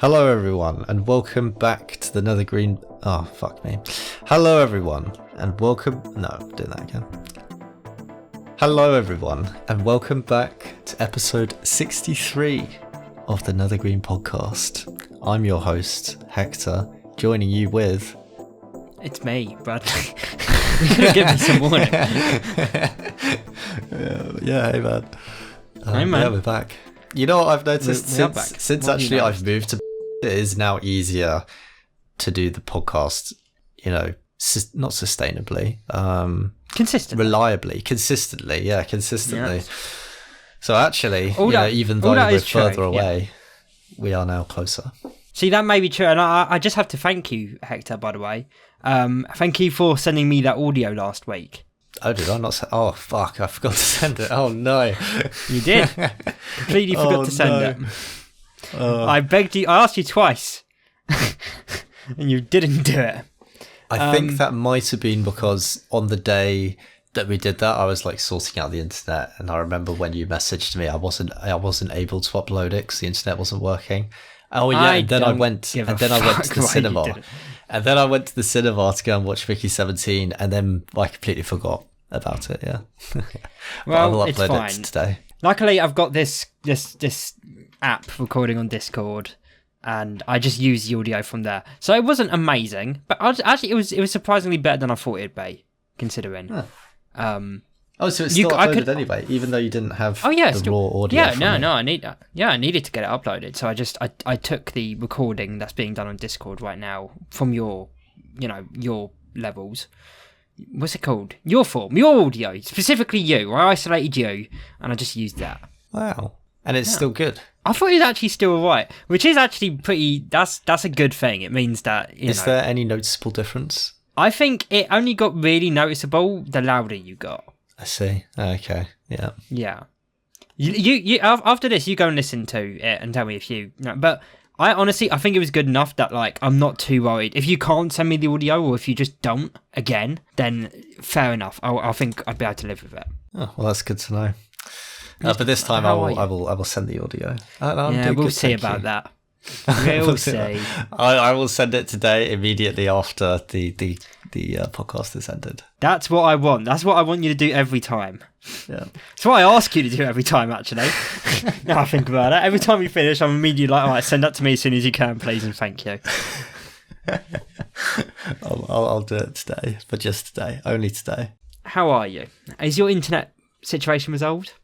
Hello everyone, and welcome back to the Nethergreen... Oh, fuck me. Hello everyone, and welcome... No, do that again. Hello everyone, and welcome back to episode 63 of the Nethergreen podcast. I'm your host, Hector, joining you with... It's me, Bradley. You're gonna give me some warning. Yeah, hey man. Hey man. Yeah, we're back. You know what I've noticed since actually I've moved to... It is now easier to do the podcast, you know, not sustainably, consistently. Yeah. So actually, even though we're further away, we are now closer. See, that may be true, and I just have to thank you, Hector, by the way. Thank you for sending me that audio last week. Oh, did I not say? Oh, fuck, I forgot to send it. Oh, no. You did. Completely forgot to send it. I begged you, I asked you twice, and you didn't do it. I think that might have been because on the day that we did that, I was like sorting out the internet, and I remember when you messaged me, I wasn't able to upload it because the internet wasn't working. Oh yeah, and then I went to the cinema, and then I went to the cinema to go and watch Mickey 17, and then I completely forgot about it. Yeah, well, I will upload it today. Luckily, I've got this app recording on Discord, and I just use the audio from there. So it wasn't amazing, but actually it was surprisingly better than I thought it'd be, considering. Huh. So it's still uploaded anyway, even though you didn't have raw audio. Yeah, I needed to get it uploaded. So I took the recording that's being done on Discord right now from your levels. What's it called? Your audio, specifically you. I isolated you, and I just used that. Wow. And it's still good. I thought it was actually still right, which is actually pretty... That's a good thing. It means that, Is there any noticeable difference? I think it only got really noticeable the louder you got. I see. Okay. Yeah. Yeah. You after this, you go and listen to it and tell me if you... No, but I think it was good enough that, like, I'm not too worried. If you can't send me the audio, or if you just don't, again, then fair enough. I think I'd be able to live with it. Oh, well, that's good to know. But this time I will send the audio. We'll see about that. We'll see. I will send it today immediately after the podcast has ended. That's what I want. That's what I want you to do every time. Yeah. It's what I ask you to do every time, actually. Now I think about it. Every time you finish, I'm immediately like, all right, send that to me as soon as you can, please, and thank you. I'll do it today, but just today, only today. How are you? Is your internet situation resolved?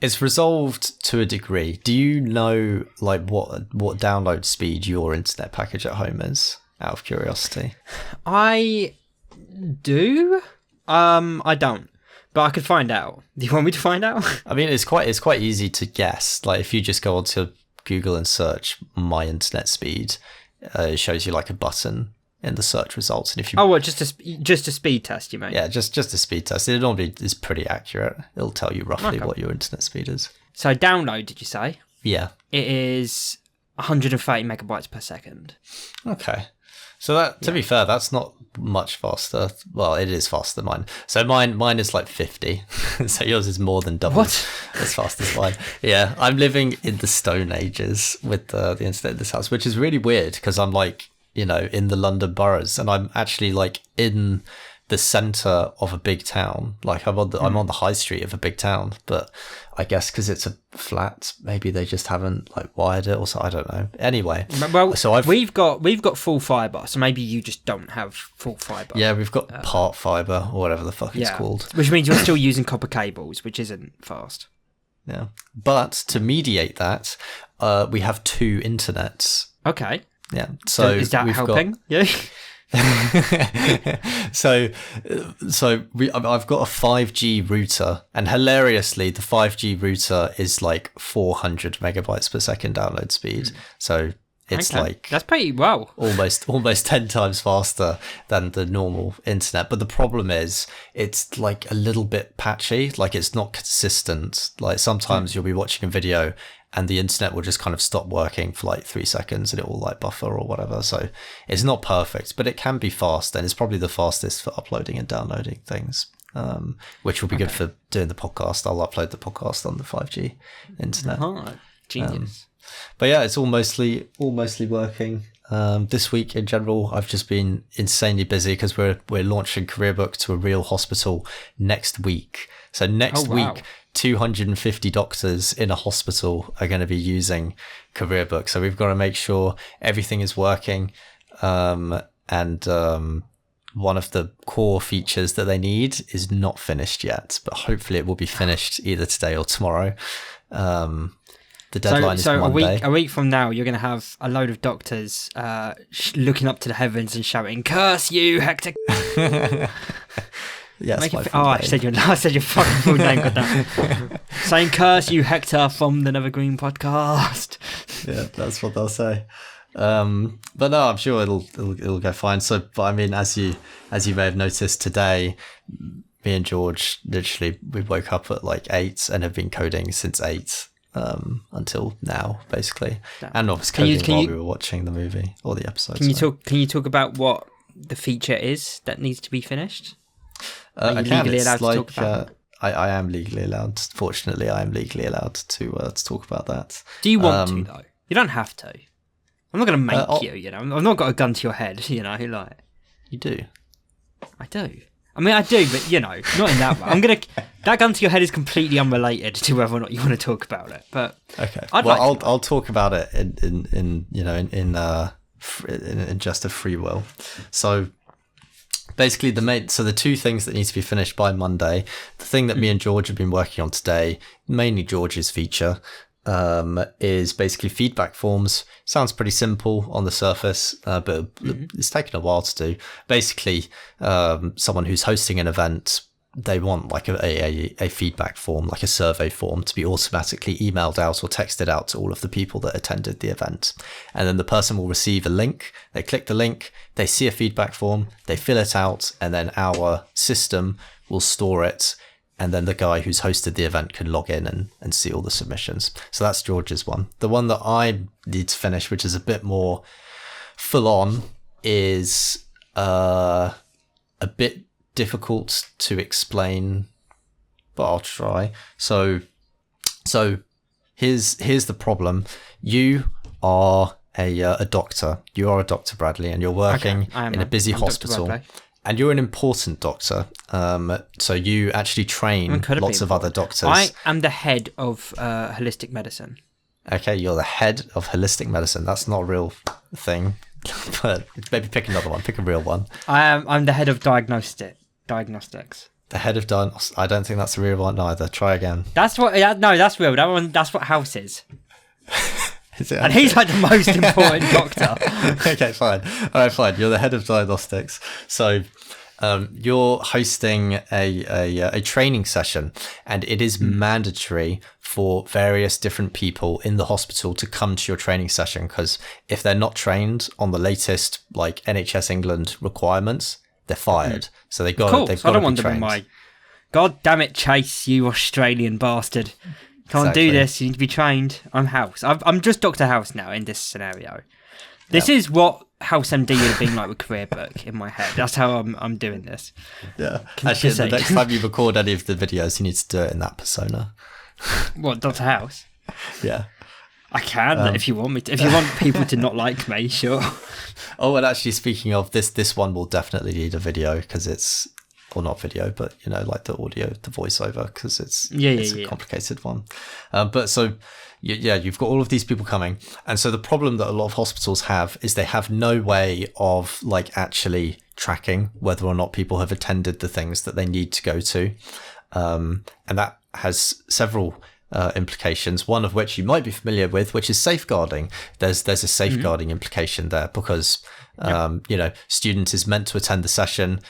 It's resolved to a degree. Do you know like what download speed your internet package at home is? Out of curiosity. I do. I don't, but I could find out. Do you want me to find out? I mean, it's quite easy to guess. Like if you just go onto Google and search my internet speed, it shows you like a button in the search results, and if you just a speed test, you mean? Yeah, just a speed test. It normally is pretty accurate. It'll tell you roughly what your internet speed is. So download, did you say? Yeah, it is 130 megabytes per second. Okay, so that to be fair, that's not much faster. Well, it is faster than mine. So mine is like 50. So yours is more than double as fast as mine. Yeah, I'm living in the Stone Ages with the internet in this house, which is really weird because I'm like, in the London boroughs, and I'm actually like in the centre of a big town. Like I'm on the high street of a big town, but I guess because it's a flat, maybe they just haven't like wired it, or so. I don't know. Anyway, well, so we've got full fibre, so maybe you just don't have full fibre. Yeah, we've got part fibre or whatever the fuck it's called, which means you're still using copper cables, which isn't fast. Yeah, but to mediate that, we have two internets. Okay. Yeah, so is that helping? Yeah. So I've got a 5G router, and hilariously, the 5G router is like 400 megabytes per second download speed. So it's like that's pretty well, almost 10 times faster than the normal internet. But the problem is, it's like a little bit patchy. Like it's not consistent. Like sometimes you'll be watching a video and the internet will just kind of stop working for like 3 seconds and it will like buffer or whatever. So it's not perfect, but it can be fast, and it's probably the fastest for uploading and downloading things, which will be good for doing the podcast. I'll upload the podcast on the 5G internet. Genius. But yeah, it's all mostly working. This week in general, I've just been insanely busy because we're launching CareerBook to a real hospital next week. So next week, 250 doctors in a hospital are going to be using CareerBook. So we've got to make sure everything is working. And one of the core features that they need is not finished yet, but hopefully it will be finished either today or tomorrow. The deadline is Monday. A week from now, you're going to have a load of doctors looking up to the heavens and shouting, "Curse you, Hector!" Yes, I said your fucking full name. Goddamn. Saying, "Curse you, Hector," from the Nethergreen podcast. Yeah, that's what they'll say. But no, I'm sure it'll go fine. So, but I mean, as you may have noticed today, me and George literally we woke up at like 8 and have been coding since 8 until now, basically. Damn. And obviously coding while we were watching the movie or the episode. Can you talk about what the feature is that needs to be finished? I can. It's like I am legally allowed. Fortunately, I am legally allowed to talk about that. Do you want to though? You don't have to. I'm not going to make you. You know, I've not got a gun to your head. You know, like you do. I do. I mean, I do, but you know, not in that way. That gun to your head is completely unrelated to whether or not you want to talk about it. But okay, I'll talk about it in just a free will. So basically, the two things that need to be finished by Monday. The thing that me and George have been working on today, mainly George's feature, is basically feedback forms. Sounds pretty simple on the surface, but it's taken a while to do. Basically, someone who's hosting an event, they want like a feedback form, like a survey form, to be automatically emailed out or texted out to all of the people that attended the event. And then the person will receive a link. They click the link, they see a feedback form, they fill it out, and then our system will store it. And then the guy who's hosted the event can log in and see all the submissions. So that's George's one. The one that I need to finish, which is a bit more full on, is a bit difficult to explain, but I'll try. So here's the problem. You are a doctor. You are a Dr. Bradley, and you're working in a busy hospital. And you're an important doctor, so you actually train lots of other doctors. I am the head of holistic medicine. Okay, you're the head of holistic medicine. That's not a real thing, but maybe pick another one. Pick a real one. I'm the head of diagnostics. The head of diagnostics. I don't think that's a real one either. Try again. That's what. No, that's real. That one. That's what House is. And he's like the most important doctor. Okay, fine. All right, fine. You're the head of diagnostics. So you're hosting a training session, and it is mandatory for various different people in the hospital to come to your training session, because if they're not trained on the latest like NHS England requirements, they're fired. So they've got to be trained. God damn it, Chase, you Australian bastard. Can't do this. You need to be trained. I'm House. I'm just Dr. House now in this scenario. This is what House MD would have been like with CareerBook in my head. That's how I'm doing this. Yeah. Actually, the next time you record any of the videos, you need to do it in that persona. What, Dr. House? Yeah. I can if you want me to. If you want people to not like me, sure. Oh, and actually, speaking of this one will definitely need a video because it's. Or not video, but you know, like the audio, the voiceover, because it's a complicated one. But so, you've got all of these people coming, and so the problem that a lot of hospitals have is they have no way of like actually tracking whether or not people have attended the things that they need to go to, and that has several implications. One of which you might be familiar with, which is safeguarding. There's a safeguarding implication there because student is meant to attend the session.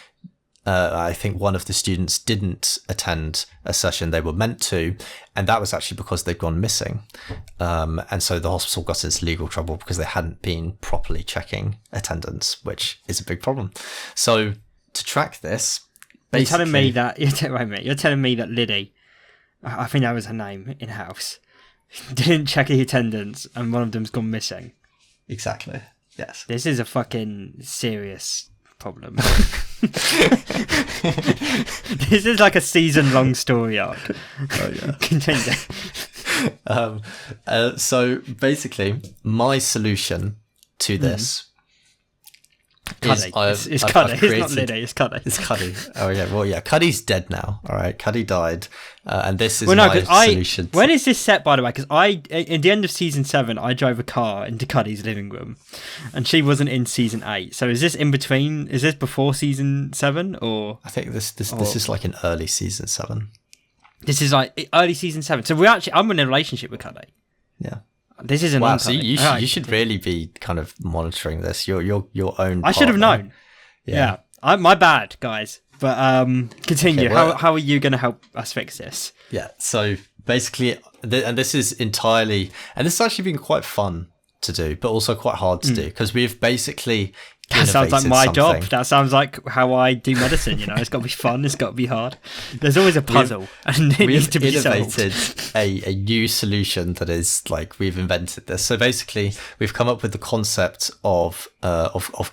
I think one of the students didn't attend a session they were meant to, and that was actually because they'd gone missing. And so the hospital got into legal trouble because they hadn't been properly checking attendance, which is a big problem. So to track this, you're telling me that Liddy, I think that was her name in House, didn't check the attendance, and one of them's gone missing. Exactly. Yes. This is a fucking serious problem. This is like a season-long story arc. Oh yeah. Continue. So basically, my solution to this Cuddy. It's Cuddy. It's not Liddy. It's Cuddy. It's Cuddy. Oh yeah. Well, yeah. Cuddy's dead now. All right. Cuddy died, and this is my solution. When is this set, by the way? Because in the end of season 7, I drove a car into Cuddy's living room, and she wasn't in season 8. So is this in between? Is this before season 7, or? I think this is like an early season 7. This is like early season 7. So I'm in a relationship with Cuddy. Yeah. This isn't wow. So you should really be kind of monitoring this. Your own. I should have known. Yeah. My bad, guys. But continue. Okay, how are you going to help us fix this? Yeah. So basically, and this is entirely, and this has actually been quite fun to do, but also quite hard to do because we've basically. That sounds like my job. That sounds like how I do medicine. It's got to be fun. It's got to be hard. There's always a puzzle, and it needs to be solved. We've innovated a new solution that is like we've invented this. So basically, we've come up with the concept of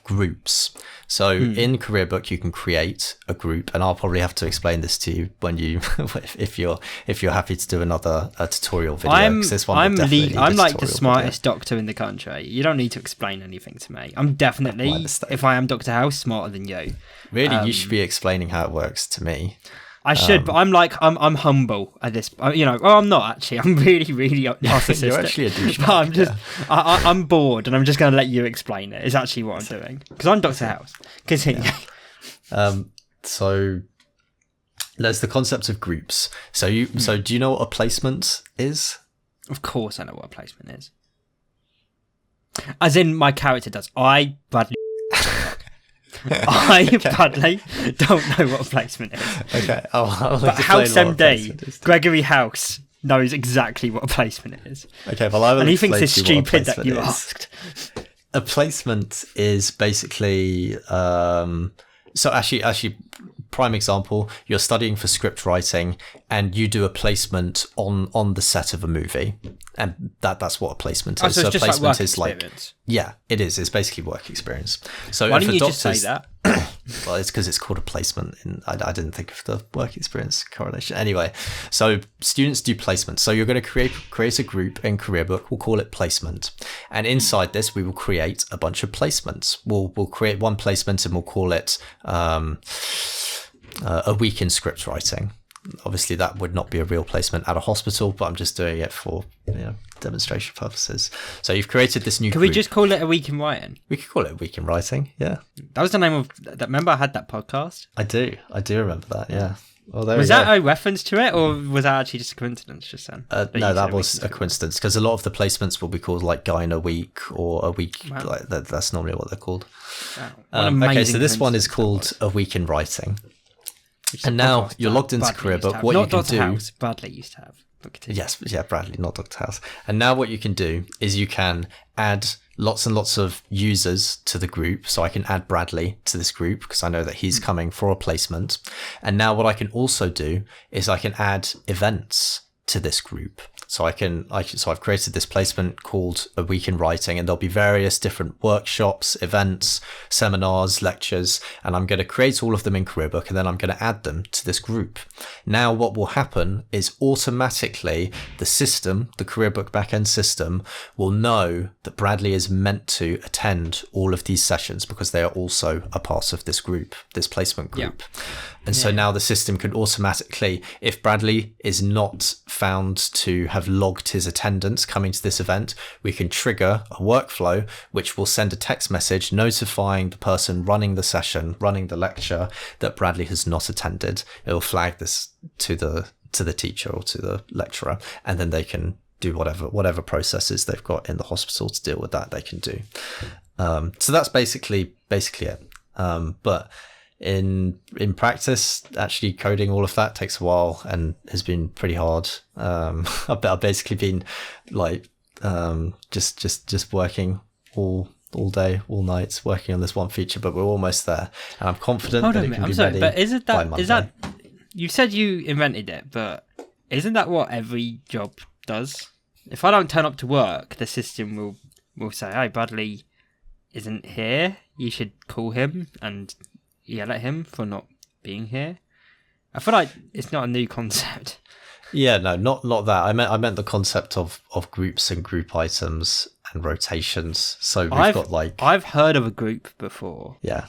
groups. So in Career Book, you can create a group, and I'll probably have to explain this to you when you, if you're happy to do another tutorial video. I'm like the smartest doctor in the country. You don't need to explain anything to me. I'm definitely, if I am Dr. House, smarter than you. Really, you should be explaining how it works to me. I should, but I'm humble at this. I'm not actually. I'm really, really narcissistic. You're actually a douchebag. But I'm bored, and I'm just going to let you explain it. Is actually what I'm doing because I'm Dr. House. Continue. Yeah. So there's the concept of groups. So do you know what a placement is? Of course, I know what a placement is. As in, my character does. Bradley, Bradley, don't know what a placement is. Okay. But House MD, Gregory House, knows exactly what a placement is. Okay, well, I will. And he thinks it's stupid that you asked. A placement is basically. So actually, prime example, you're studying for script writing and you do a placement on the set of a movie, and that's what a placement is. So a placement is experience. Yeah, it is. It's basically work experience. So why didn't you just say that? Well, it's because it's called a placement. I didn't think of the work experience correlation. Anyway, so students do placement. So you're going to create a group in Career Book. We'll call it placement. And inside this, we will create a bunch of placements. We'll create one placement and we'll call it a week in script writing. Obviously, that would not be a real placement at a hospital, but I'm just doing it for demonstration purposes. So you've created this new group. Can we just call it a week in writing? We could call it a week in writing, yeah. That was the name of that. Remember I had that podcast? I do remember that, yeah. Well, was that a reference to it, or was that actually just a coincidence just then? No, that was a coincidence, because a lot of the placements will be called like Guy in a Week or a week. Wow. Like that's normally what they're called. Wow. Okay, so this one is called A Week in Writing. And now you're logged into Career Book. What you can do? House, Bradley used to have. Yes, yeah, Bradley, not Dr. House. And now what you can do is you can add lots and lots of users to the group. So I can add Bradley to this group because I know that he's coming for a placement. And now what I can also do is I can add events to this group. So I've created this placement called A Week in Writing, and there'll be various different workshops, events, seminars, lectures, and I'm going to create all of them in Career Book, and then I'm going to add them to this group. Now what will happen is automatically the system, the Career Book backend system, will know that Bradley is meant to attend all of these sessions because they are also a part of this group, this placement group. Yeah. And so now the system can automatically, if Bradley is not found to have logged his attendance coming to this event, we can trigger a workflow which will send a text message notifying the person running the session, running the lecture, that Bradley has not attended. It will flag this to the teacher or to the lecturer, and then they can do whatever processes they've got in the hospital to deal with that they can do. So that's basically it. But in practice, actually coding all of that takes a while and has been pretty hard. I've basically been like just working all day, all night, working on this one feature, but we're almost there, and I'm confident that it can be ready by Monday. Is that you said you invented it, but isn't that what every job does? if I don't turn up to work, the system will say, "Hey, Bradley isn't here. You should call him and yell at him for not being here." I feel like it's not a new concept. Yeah, no, not that. I meant the concept of groups and group items and rotations. So got like I've heard of a group before. Yeah,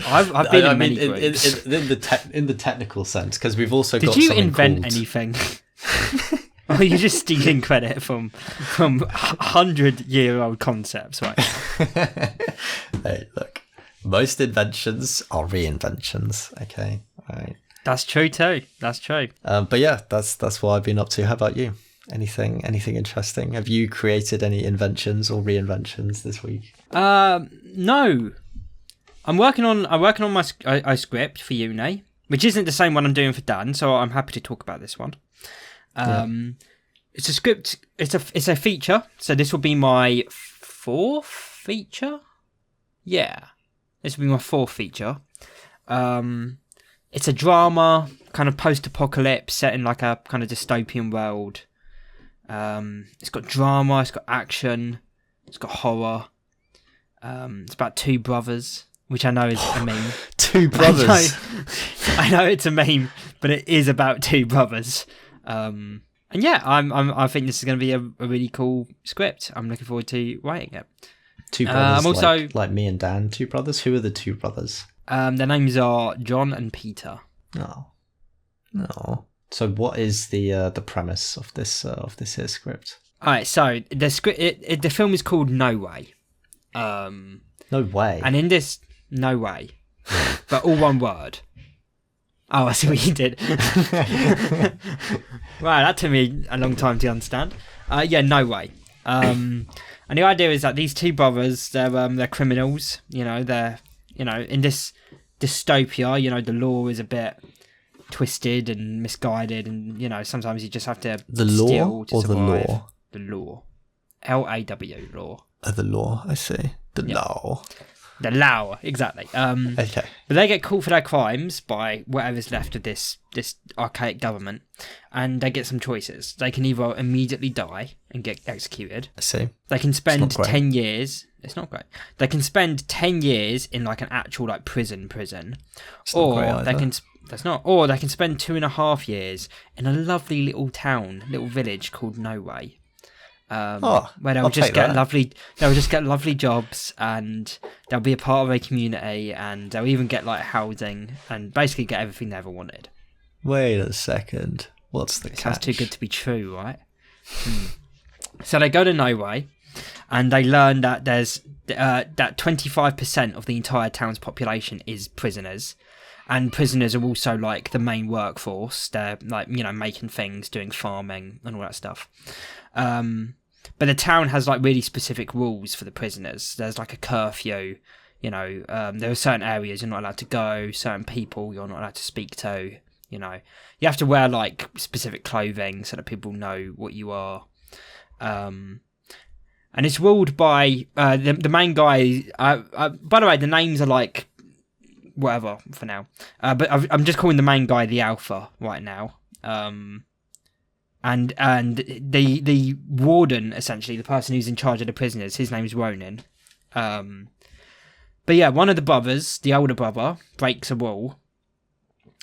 I've been in many groups. In the technical sense, because we've also got. Did you something invent called... anything? Or are you just stealing credit from 100-year-old concepts, right? Hey, look, most inventions are reinventions. Okay, all right. That's true too. That's true. But yeah, that's what I've been up to. How about you? Anything interesting? Have you created any inventions or reinventions this week? No. I'm working on my script for uni, which isn't the same one I'm doing for Dan. So I'm happy to talk about this one. It's a script. It's a feature. So this will be my 4th feature. Yeah, this will be my 4th feature. It's a drama, kind of post-apocalypse set in like a kind of dystopian world. It's got drama, it's got action, it's got horror. It's about 2 brothers, which I know is a meme. 2 brothers. I know it's a meme, but it is about 2 brothers. And yeah, I think this is going to be a really cool script. I'm looking forward to writing it. 2 brothers, also, like me and Dan. 2 brothers. Who are the 2 brothers? Their names are John and Peter. No. So what is the premise of this here script? All right, so the script, the film is called No Way. No way. And in this, no way, but all one word. Oh, I see what you did. Wow, that took me a long time to understand. Yeah, no way. And the idea is that these 2 brothers, they're criminals. They're in this dystopia. The law is a bit twisted and misguided, and sometimes you just have to steal to survive. The law? The law. LAW, law. The law, I see. Law. The law, exactly. Okay. But they get caught for their crimes by whatever's left of this archaic government, and they get some choices. They can either immediately die and get executed. I see. They can spend 10 years. It's not great. They can spend 10 years in like an actual like prison, or they can. That's not. Or they can spend 2.5 years in a lovely little village called No Way. Where they'll just get lovely jobs, and they'll be a part of a community, and they'll even get like housing, and basically get everything they ever wanted. Wait a second, what's the catch? Sounds too good to be true, right? So they go to No Way, and they learn that there's that 25% of the entire town's population is prisoners, and prisoners are also like the main workforce. They're like making things, doing farming, and all that stuff. But the town has like really specific rules for the prisoners. There's like a curfew, there are certain areas you're not allowed to go, certain people you're not allowed to speak to, you have to wear like specific clothing so that people know what you are. And it's ruled by the main guy. By the way, the names are like whatever for now. But I'm just calling the main guy the Alpha right now. And the warden, essentially, the person who's in charge of the prisoners, his name's Ronan. But yeah, one of the brothers, the older brother, breaks a rule.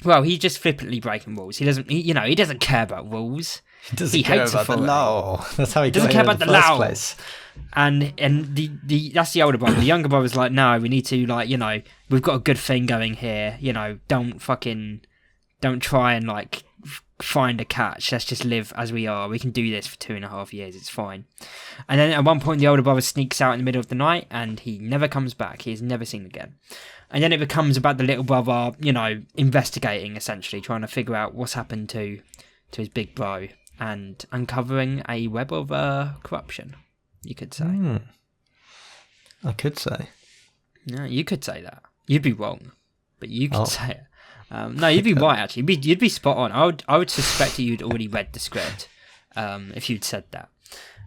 Well, he's just flippantly breaking rules. He doesn't care about rules. He hates about the law. That's how he doesn't care about the law. Place. And the that's the older brother. The younger brother's like, no, we need to we've got a good thing going here. Don't try and like find a catch. Let's just live as we are. We can do this for 2.5 years. It's fine. And then at one point, the older brother sneaks out in the middle of the night, and he never comes back. He is never seen again. And then it becomes about the little brother, investigating, essentially, trying to figure out what's happened to his big bro, and uncovering a web of corruption, you could say. I could say. No, you could say that. You'd be wrong, but you could say it. No, you'd be right, actually. You'd be spot on. I would suspect that you'd already read the script if you'd said that.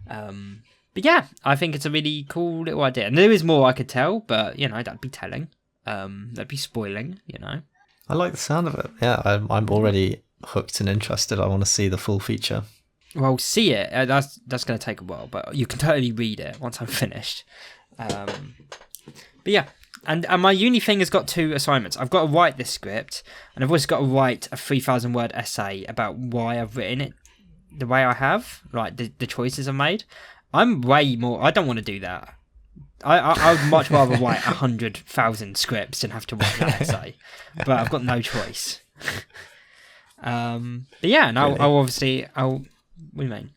But yeah, I think it's a really cool little idea. And there is more I could tell, but, that'd be telling. That'd be spoiling, I like the sound of it. Yeah, I'm already hooked and interested. I want to see the full feature. Well, see it. That's going to take a while, but you can totally read it once I'm finished. But yeah, and my uni thing has got 2 assignments. I've got to write this script, and I've also got to write a 3,000-word essay about why I've written it the way I have, like the choices I made. I'm way more. I don't want to do that. I would much rather write 100,000 scripts than have to write that essay, but I've got no choice. But yeah, and Really? I'll obviously. What do you mean?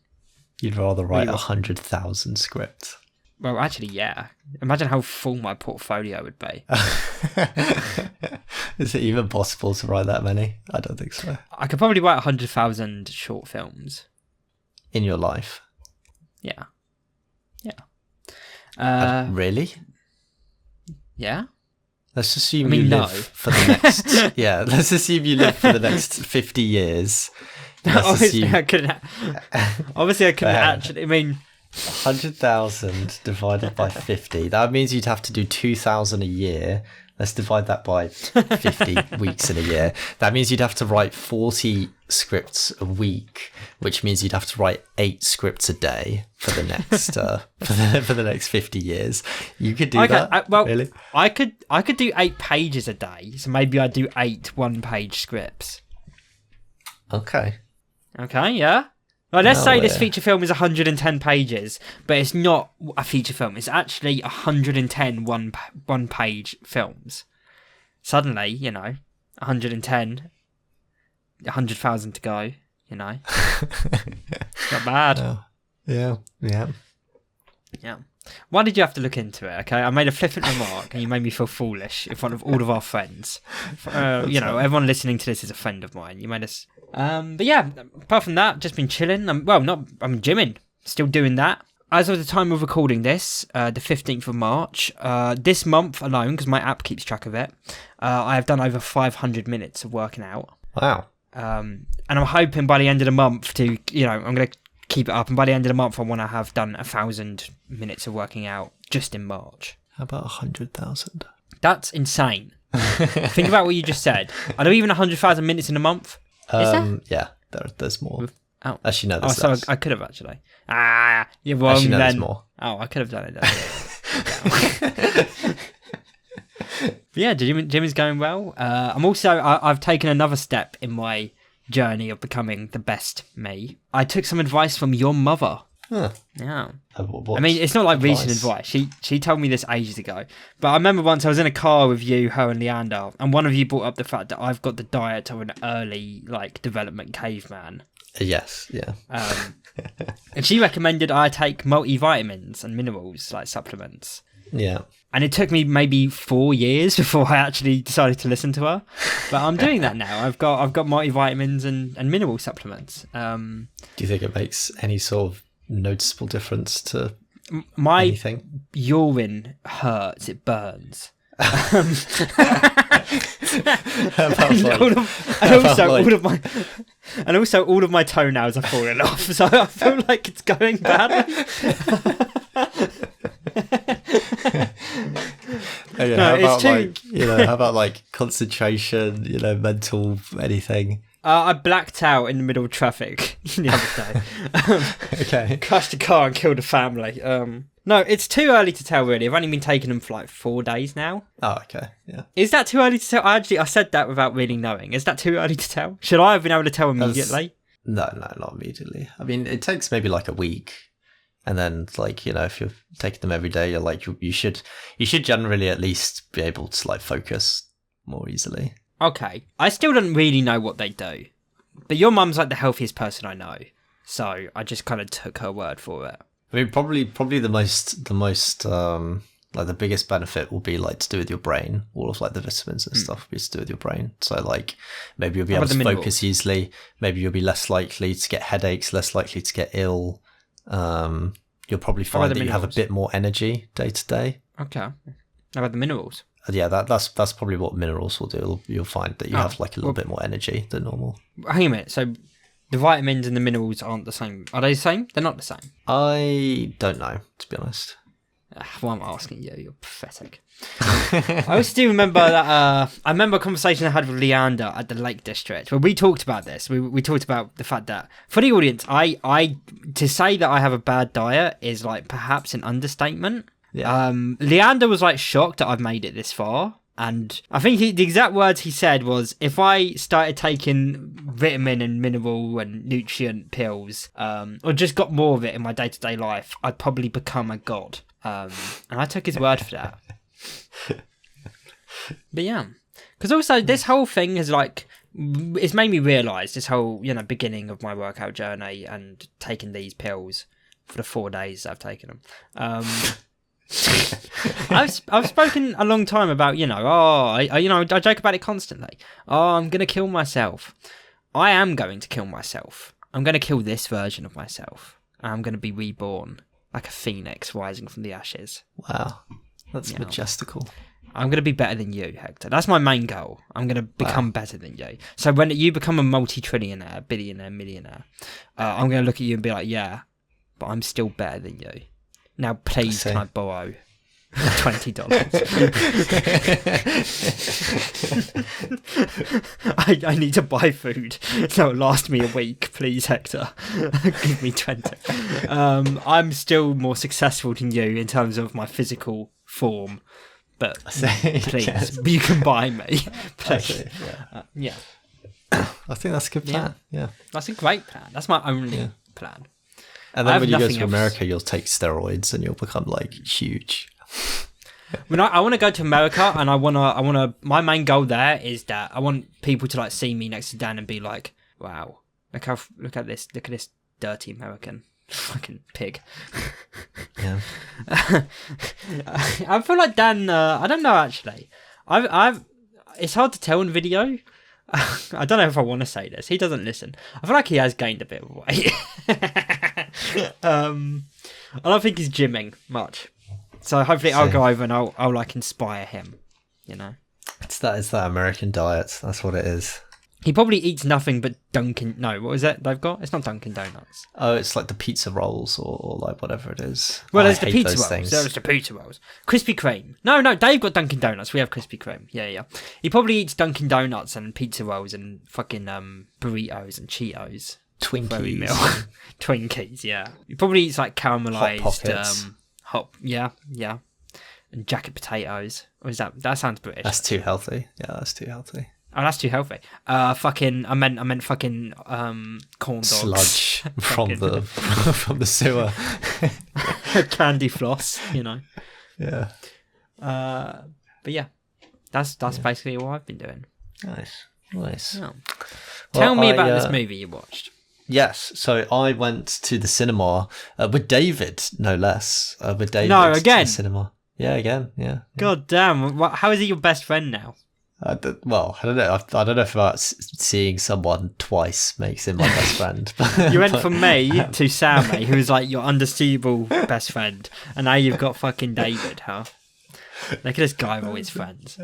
You'd rather write 100,000 scripts. Well, actually, yeah. Imagine how full my portfolio would be. Is it even possible to write that many? I don't think so. I could probably write 100,000 short films. In your life? Yeah. Really? Yeah. Let's assume I mean, you no. live for the next... yeah, let's assume you live for the next 50 years. Obviously, I couldn't actually... I mean... 100,000 divided by 50. That means you'd have to do 2,000 a year. Let's divide that by 50 weeks in a year. That means you'd have to write 40 scripts a week, which means you'd have to write 8 scripts a day for the next for the next 50 years. You could do that. Really? I could do 8 pages a day. So maybe I'd do 8 one-page scripts. Okay. Okay, yeah. Well, let's say this feature film is 110 pages, but it's not a feature film. It's actually 110 one-page films. Suddenly, 110, 100,000 to go, Not bad. Oh, yeah. Yeah. Why did you have to look into it? Okay, I made a flippant remark and you made me feel foolish in front of all of our friends. Everyone listening to this is a friend of mine. You made us... But yeah, apart from that, just been chilling. I'm gymming. Still doing that. As of the time of recording this, the 15th of March, this month alone, because my app keeps track of it, I have done over 500 minutes of working out. Wow. And I'm hoping by the end of the month to, I'm going to keep it up. And by the end of the month, I want to have done 1,000 minutes of working out just in March. How about 100,000? That's insane. Think about what you just said. I don't even 100,000 minutes in a month. Is there? Yeah, there's more. Oh. Actually, no, there's so less. I could have actually. You're wrong. Actually, no, then. there's more. Oh, I could have done it. Yeah, gym is going well. I've taken another step in my journey of becoming the best me. I took some advice from your mother. Huh. Yeah. I mean, it's not like recent advice. She told me this ages ago. But I remember once I was in a car with you, her and Leander, and one of you brought up the fact that I've got the diet of an early, development caveman. Yes, yeah. And she recommended I take multivitamins and minerals, like supplements. Yeah. And it took me maybe 4 years before I actually decided to listen to her. But I'm doing that now. I've got multivitamins and mineral supplements. Do you think it makes any sort of noticeable difference to my anything? Urine hurts. It burns. And also all of my toenails are falling off, so I feel like it's going badly. How about concentration, mental anything? I blacked out in the middle of traffic the other day. Okay. Crashed a car and killed a family. No, it's too early to tell, really. I've only been taking them for 4 days now. Oh, okay. Yeah. Is that too early to tell? I said that without really knowing. Is that too early to tell? Should I have been able to tell immediately? No, not immediately. I mean, it takes maybe a week. And then, if you're taking them every day, you should generally at least be able to focus more easily. Okay, I still don't really know what they do, but your mum's the healthiest person I know, so I just kind of took her word for it. I mean, probably the most the biggest benefit will be to do with your brain. All of the vitamins and stuff will be to do with your brain. So maybe you'll be able to focus easily. Maybe you'll be less likely to get headaches, less likely to get ill. You'll probably find that you have a bit more energy day to day. Okay. How about the minerals? Yeah, that's probably what minerals will do. You'll find that you have a little bit more energy than normal. Hang a minute. So the vitamins and the minerals aren't the same. Are they the same? They're not the same. I don't know, to be honest. Why am I asking you? You're pathetic. I also do remember that. I remember a conversation I had with Leander at the Lake District where we talked about this. We talked about the fact that for the audience, I to say that I have a bad diet is like perhaps an understatement. Yeah. Leander was like shocked that I've made it this far. And I think the exact words he said was, if I started taking vitamin and mineral and nutrient pills, or just got more of it in my day-to-day life, I'd probably become a god. And I took his word for that. But yeah. Because also this whole thing is like, it's made me realise this whole, beginning of my workout journey and taking these pills for the 4 days that I've taken them. I've spoken a long time about I joke about it constantly. I'm gonna kill myself. I am going to kill myself. I'm gonna kill this version of myself. I'm gonna be reborn like a phoenix rising from the ashes. Wow, that's majestical. I'm gonna be better than you, Hector. That's my main goal. I'm gonna become better than you. So when you become a multi-trillionaire, billionaire, millionaire, I'm gonna look at you and be like, yeah, but I'm still better than you. Now, please, can I borrow $20? I need to buy food that will last me a week. Please, Hector, give me 20. I'm still more successful than you in terms of my physical form, but please, you can buy me. Please. Yeah. I think that's a good plan. Yeah. That's a great plan. That's my only plan. And then when you go to America, you'll take steroids and you'll become like huge. When I want to go to America, and I want to. My main goal there is that I want people to like see me next to Dan and be like, "Wow, look at this dirty American fucking pig." Yeah. I feel like Dan. I don't know actually. I've. It's hard to tell in video. I don't know if I want to say this. He doesn't listen. I feel like he has gained a bit of weight. I don't think he's gymming much. So hopefully I'll go over and I'll like inspire him, It's that American diet. That's what it is. He probably eats nothing but Dunkin'. No, what is it they've got? It's not Dunkin' Donuts. Oh, it's like the pizza rolls or like whatever it is. Well, there's the pizza rolls. There's the pizza rolls. Krispy Kreme. No, they've got Dunkin' Donuts. We have Krispy Kreme. Yeah. He probably eats Dunkin' Donuts and pizza rolls and fucking burritos and Cheetos. Twinkies. Twinkies, yeah. He probably eats like caramelized yeah. And jacket potatoes. Or is that sounds British. That's too healthy. Yeah, that's too healthy. Oh, that's too healthy. I meant fucking corn dogs. Sludge from the sewer. Candy floss, Yeah. But yeah, that's basically what I've been doing. Nice. Yeah. Tell me about this movie you watched. Yes, so I went to the cinema with David, no less. With David. No, again. To the cinema. Yeah, again. Yeah. God damn! How is he your best friend now? I don't know. I don't know if about seeing someone twice makes him my best friend. You went from me to Sammy, who was like your undisputable best friend, and now you've got fucking David, huh? Look at this guy with all his friends.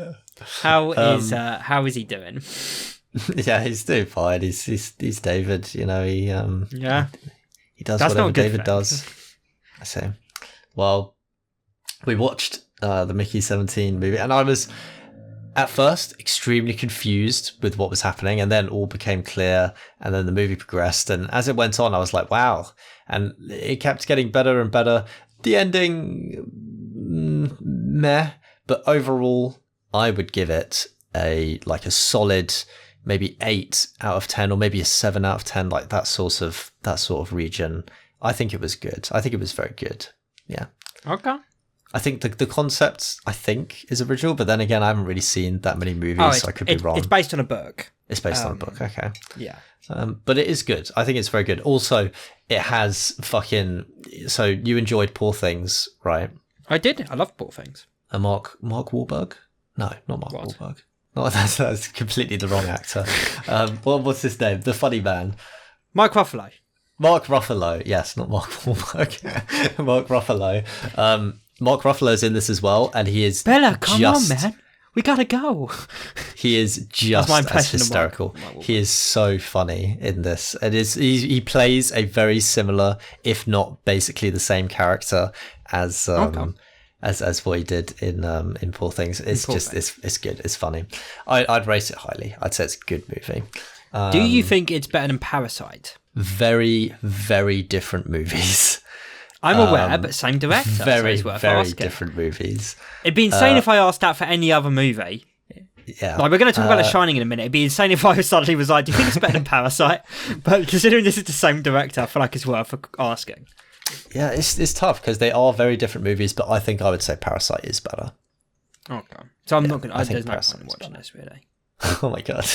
How is he doing? Yeah, he's doing fine. He's David. He does whatever David does. I say. Well, we watched the Mickey 17 movie, and I was at first extremely confused with what was happening, and then all became clear, and then the movie progressed, and as it went on I was like, wow, and it kept getting better and better. The ending meh, but overall I would give it a solid maybe 8 out of 10 or maybe a 7 out of 10, like that sort of region. I think it was good. I think it was very good. Yeah. Okay. I think the concept, is original, but then again, I haven't really seen that many movies, so I could be wrong. It's based on a book. It's based on a book, okay. Yeah. But it is good. I think it's very good. Also, it has so you enjoyed Poor Things, right? I did. I love Poor Things. Mark Wahlberg? No, not Mark Wahlberg. No, that's completely the wrong actor. What's his name? The funny man. Mark Ruffalo. Mark Ruffalo, yes, not Mark Wahlberg. Mark Ruffalo. Mark Ruffalo's in this as well, and he is Bella, come on, man. We gotta go. He is just as hysterical. He is so funny in this. He plays a very similar, if not basically the same character as as what he did in Poor Things. It's it's good. It's funny. I'd rate it highly. I'd say it's a good movie. Do you think it's better than Parasite? Very, very different movies. I'm aware, but same director. Very, so it's very asking. different movies. It'd be insane if I asked that for any other movie. Yeah. Like, we're going to talk about The Shining in a minute. It'd be insane if I suddenly was like, do you think it's better than Parasite? But considering this is the same director, I feel like it's worth asking. Yeah, it's tough because they are very different movies, but I think I would say Parasite is better. Okay. So I'm not going to... There's no Parasite point in watching this, really. Oh my god!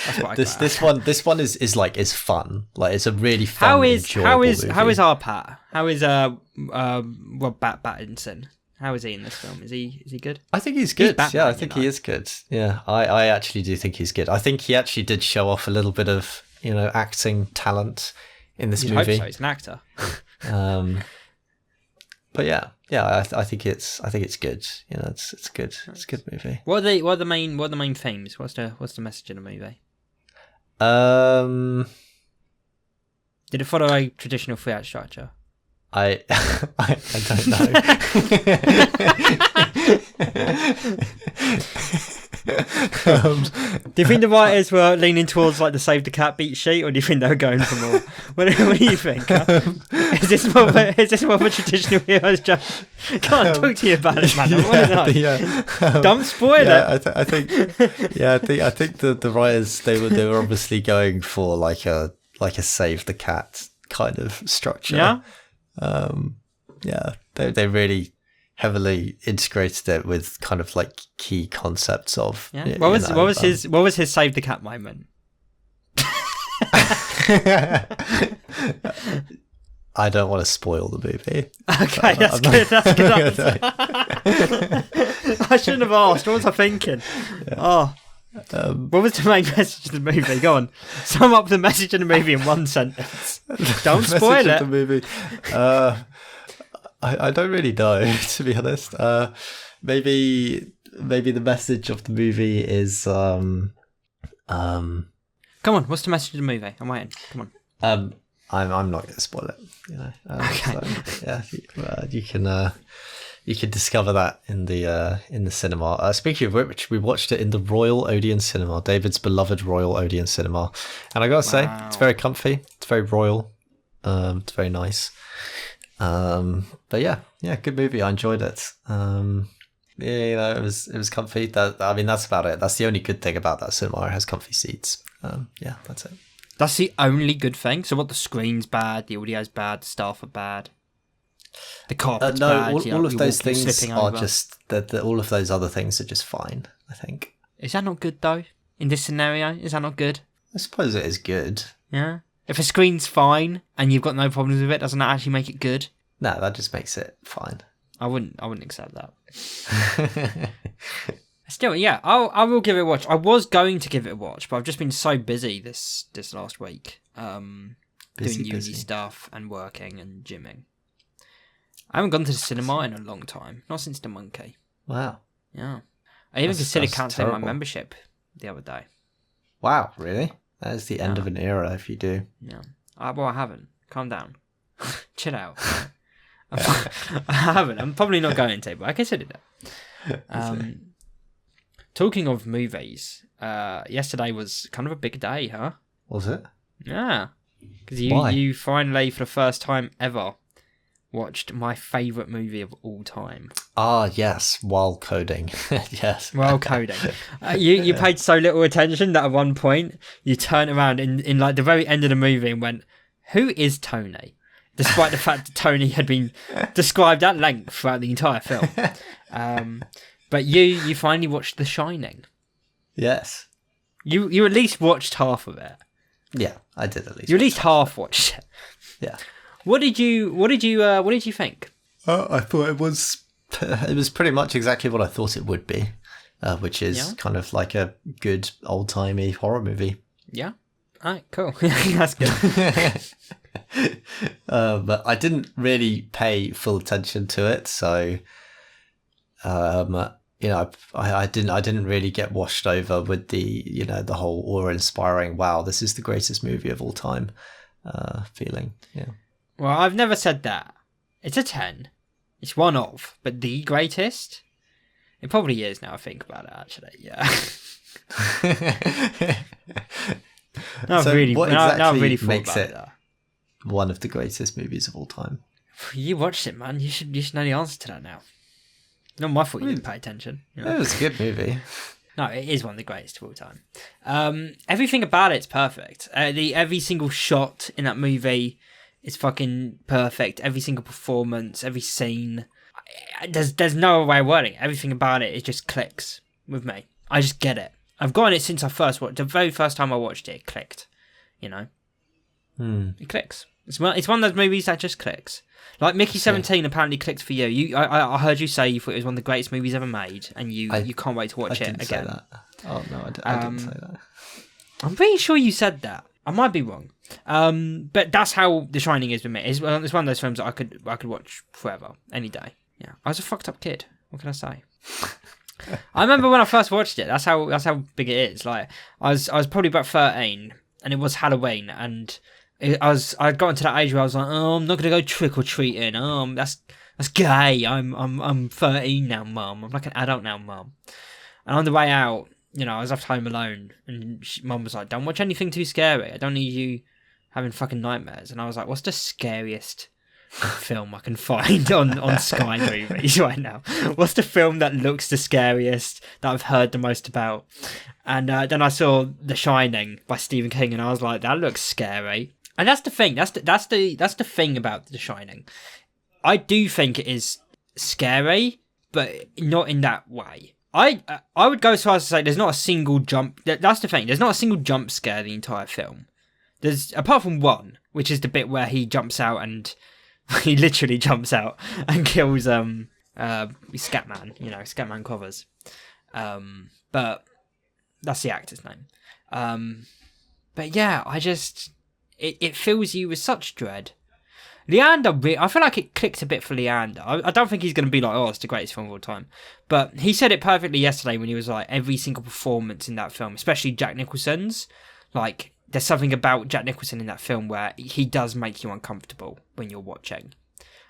That's what this one is is fun. Like, it's a really fun. How enjoyable movie. How is our Pat? How is Rob Pattinson? How is he in this film? Is he good? I think he's good. Batman, yeah, I think he is good. Yeah, I actually do think he's good. I think he actually did show off a little bit of acting talent in this movie. Hope so. He's an actor. But yeah, I think it's good. It's good. It's a good movie. What are the main themes? What's the message in the movie? Did it follow a traditional 3-act structure? I don't know. Do you think the writers were leaning towards like the Save the Cat beat sheet, or do you think they were going for more? What do you think? Is this more of a traditional hero's journey? Can't talk to you about it, man. I want to know. Don't spoil it. I think the writers they were obviously going for like a Save the Cat kind of structure. Yeah. They really heavily integrated it with kind of like key concepts of. Yeah. What was his Save the Cat moment? I don't want to spoil the movie. Okay, that's good. That's good. I shouldn't have asked. What was I thinking? Yeah. What was the main message of the movie? Go on. Sum up the message of the movie in one sentence. Don't spoil it. The movie. I don't really know, to be honest. Maybe the message of the movie is Come on, what's the message of the movie? I'm waiting. Come on. I'm not going to spoil it. Okay. So, yeah, you can discover that in the cinema. Speaking of which, we watched it in the Royal Odeon Cinema, David's beloved Royal Odeon Cinema, and I gotta say, it's very comfy. It's very royal. It's very nice. But yeah, good movie. I enjoyed it. It was comfy. That's about it. That's the only good thing about that cinema. It has comfy seats. Yeah, that's it. That's the only good thing. So what? The screen's bad, the audio's bad, the staff are bad, the carpet's bad. All of those things are just that. All of those other things are just fine, I think. Is that not good though? In this scenario, is that not good? I suppose it is good. Yeah. If a screen's fine and you've got no problems with it, doesn't that actually make it good? No, that just makes it fine. I wouldn't accept that. Still, yeah, I will give it a watch. I was going to give it a watch, but I've just been so busy this last week, doing uni stuff and working and gymming. I haven't gone to the cinema in a long time, not since The Monkey. Wow. Yeah, I even considered cancelling my membership the other day. Wow, really? That is the end of an era if you do. Yeah. Well, I haven't. Calm down. Chill out. I haven't. I'm probably not going to, but I considered it. Talking of movies, yesterday was kind of a big day, huh? Was it? Yeah. Because you finally, for the first time ever, watched my favourite movie of all time. Ah, yes. While coding. Yes. While coding. You paid so little attention that at one point, you turned around in like the very end of the movie and went, who is Tony? Despite the fact that Tony had been described at length throughout the entire film. But you finally watched The Shining. Yes. You at least watched half of it. Yeah, I did at least. You at least half watched it. Yeah. What did you think? I thought it was pretty much exactly what I thought it would be, which is kind of like a good old-timey horror movie. Yeah. All right, cool. That's good. But I didn't really pay full attention to it, so I didn't really get washed over with the whole awe-inspiring, wow, this is the greatest movie of all time feeling. Yeah. Well, I've never said that. It's a 10. It's one of, but the greatest? It probably is now I think about it, actually, yeah. Now I've really thought about it. One of the greatest movies of all time. You watched it, man. You should know the answer to that now. Not my fault you didn't pay attention. You know? It was a good movie. No, it is one of the greatest of all time. Everything about it's perfect. Every single shot in that movie is fucking perfect. Every single performance, every scene. There's no way of wording it. Everything about it just clicks with me. I just get it. I've gotten it since I first watched. The very first time I watched it, it clicked. You know, It clicks. It's one of those movies that just clicks. Like Mickey 17 apparently clicked for you. I heard you say you thought it was one of the greatest movies ever made, and you can't wait to watch it again. Say that. Oh no, I didn't say that. I'm pretty sure you said that. I might be wrong. But that's how The Shining is with me. It's one of those films that I could watch forever, any day. Yeah, I was a fucked up kid. What can I say? I remember when I first watched it. That's how big it is. Like I was probably about 13, and it was Halloween, and I'd gotten to that age where I was like, oh, I'm not gonna go trick or treating. Oh, that's gay. I'm 13 now, mum. I'm like an adult now, mum. And on the way out, you know, I was left home alone, and mum was like, don't watch anything too scary. I don't need you having fucking nightmares. And I was like, what's the scariest film I can find on Sky Movies right now? What's the film that looks the scariest, that I've heard the most about? And then I saw The Shining by Stephen King, and I was like, that looks scary. And that's the thing. That's the thing about The Shining. I do think it is scary, but not in that way. I would go so far as to say there's not a single jump. That's the thing. There's not a single jump scare the entire film. There's, apart from one, which is the bit where he jumps out and he literally jumps out and kills Scatman. You know, Scatman covers. But that's the actor's name. But yeah, it fills you with such dread. Leander, I feel like it clicked a bit for Leander. I don't think he's going to be like, oh, it's the greatest film of all time. But he said it perfectly yesterday when he was like, every single performance in that film, especially Jack Nicholson's, like, there's something about Jack Nicholson in that film where he does make you uncomfortable when you're watching.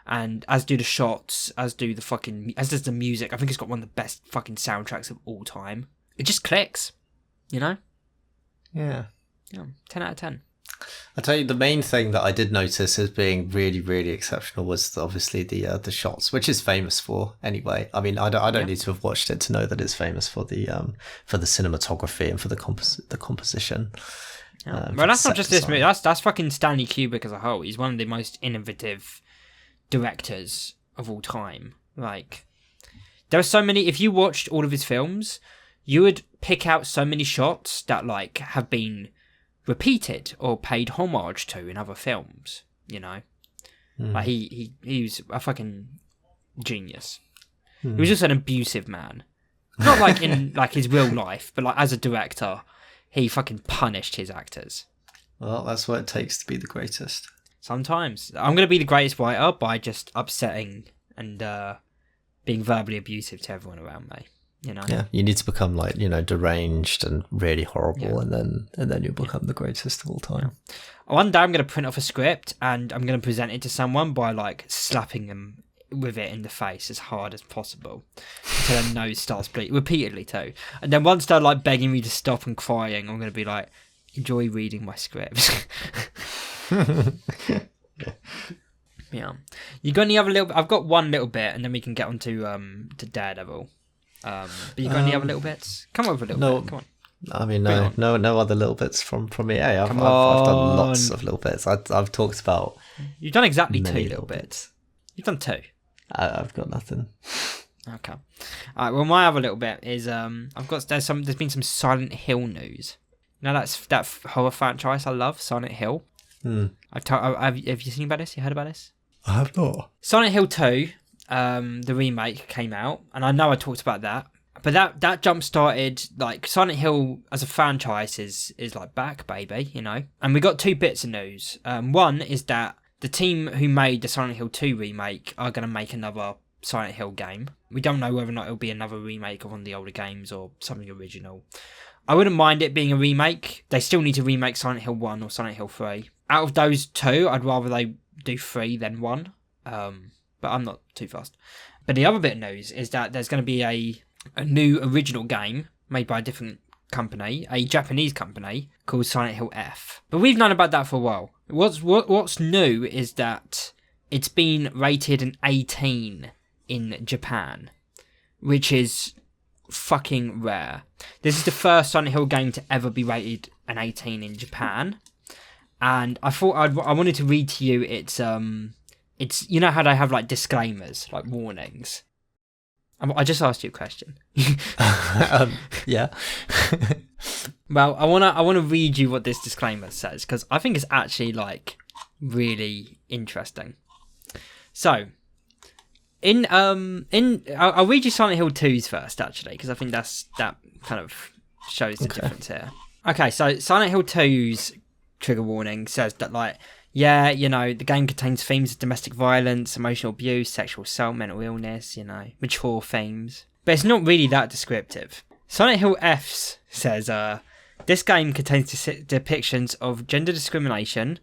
And as do the shots, as does the music. I think it's got one of the best fucking soundtracks of all time. It just clicks, you know? Yeah. 10 out of 10. I tell you, the main thing that I did notice as being really, really exceptional was obviously the shots, which is famous for anyway. I mean, I don't need to have watched it to know that it's famous for the cinematography and for the composition. Yeah. Well, that's not just this movie. That's fucking Stanley Kubrick as a whole. He's one of the most innovative directors of all time. Like, there are so many. If you watched all of his films, you would pick out so many shots that like have been repeated or paid homage to in other films, you know. Like he was a fucking genius. He was just an abusive man, not like in like his real life, but like as a director, he fucking punished his actors. Well, that's what it takes to be the greatest. Sometimes I'm gonna be the greatest writer by just upsetting and being verbally abusive to everyone around me. You know? Yeah, you need to become like, you know, deranged and really horrible, and then you'll become the greatest of all time. One day I'm going to print off a script and I'm going to present it to someone by like slapping them with it in the face as hard as possible until their nose starts bleeding repeatedly too. And then once they're like begging me to stop and crying, I'm going to be like, enjoy reading my script. Yeah. You got any other little? I've got one little bit, and then we can get on to Daredevil. But you got any other little bits? Come on with a little bit. Come on. I mean, no other little bits from me. Hey, I've done lots of little bits. I've talked about. You've done exactly 2 little bits. You've done 2. I've got nothing. Okay. All right. Well, my other little bit is there's been some Silent Hill news. Now that's that horror franchise I love, Silent Hill. Have you seen about this? You heard about this? I have not. Silent Hill 2. The remake came out, and I know I talked about that, but that jump started like Silent Hill as a franchise is like back, baby, you know. And we got 2 bits of news. One is that the team who made the Silent Hill 2 remake are going to make another Silent Hill game. We don't know whether or not it'll be another remake of one of the older games or something original. I wouldn't mind it being a remake. They still need to remake Silent Hill 1 or Silent Hill 3. Out of those 2, I'd rather they do 3 than 1. but I'm not too fast. But the other bit of news is that there's going to be a new original game made by a different company, a Japanese company called Silent Hill F. But we've known about that for a while. What's new is that it's been rated an 18 in Japan, which is fucking rare. This is the first Silent Hill game to ever be rated an 18 in Japan, and I thought I wanted to read to you its you know how they have like disclaimers, like warnings. I just asked you a question. Yeah. Well, I wanna read you what this disclaimer says, because I think it's actually like really interesting. So, I'll read you Silent Hill 2's first, actually, because I think that kind of shows the difference here. Okay, so Silent Hill 2's trigger warning says that, like, yeah, you know, the game contains themes of domestic violence, emotional abuse, sexual assault, mental illness, you know, mature themes. But it's not really that descriptive. Silent Hill F's says, this game contains depictions of gender discrimination,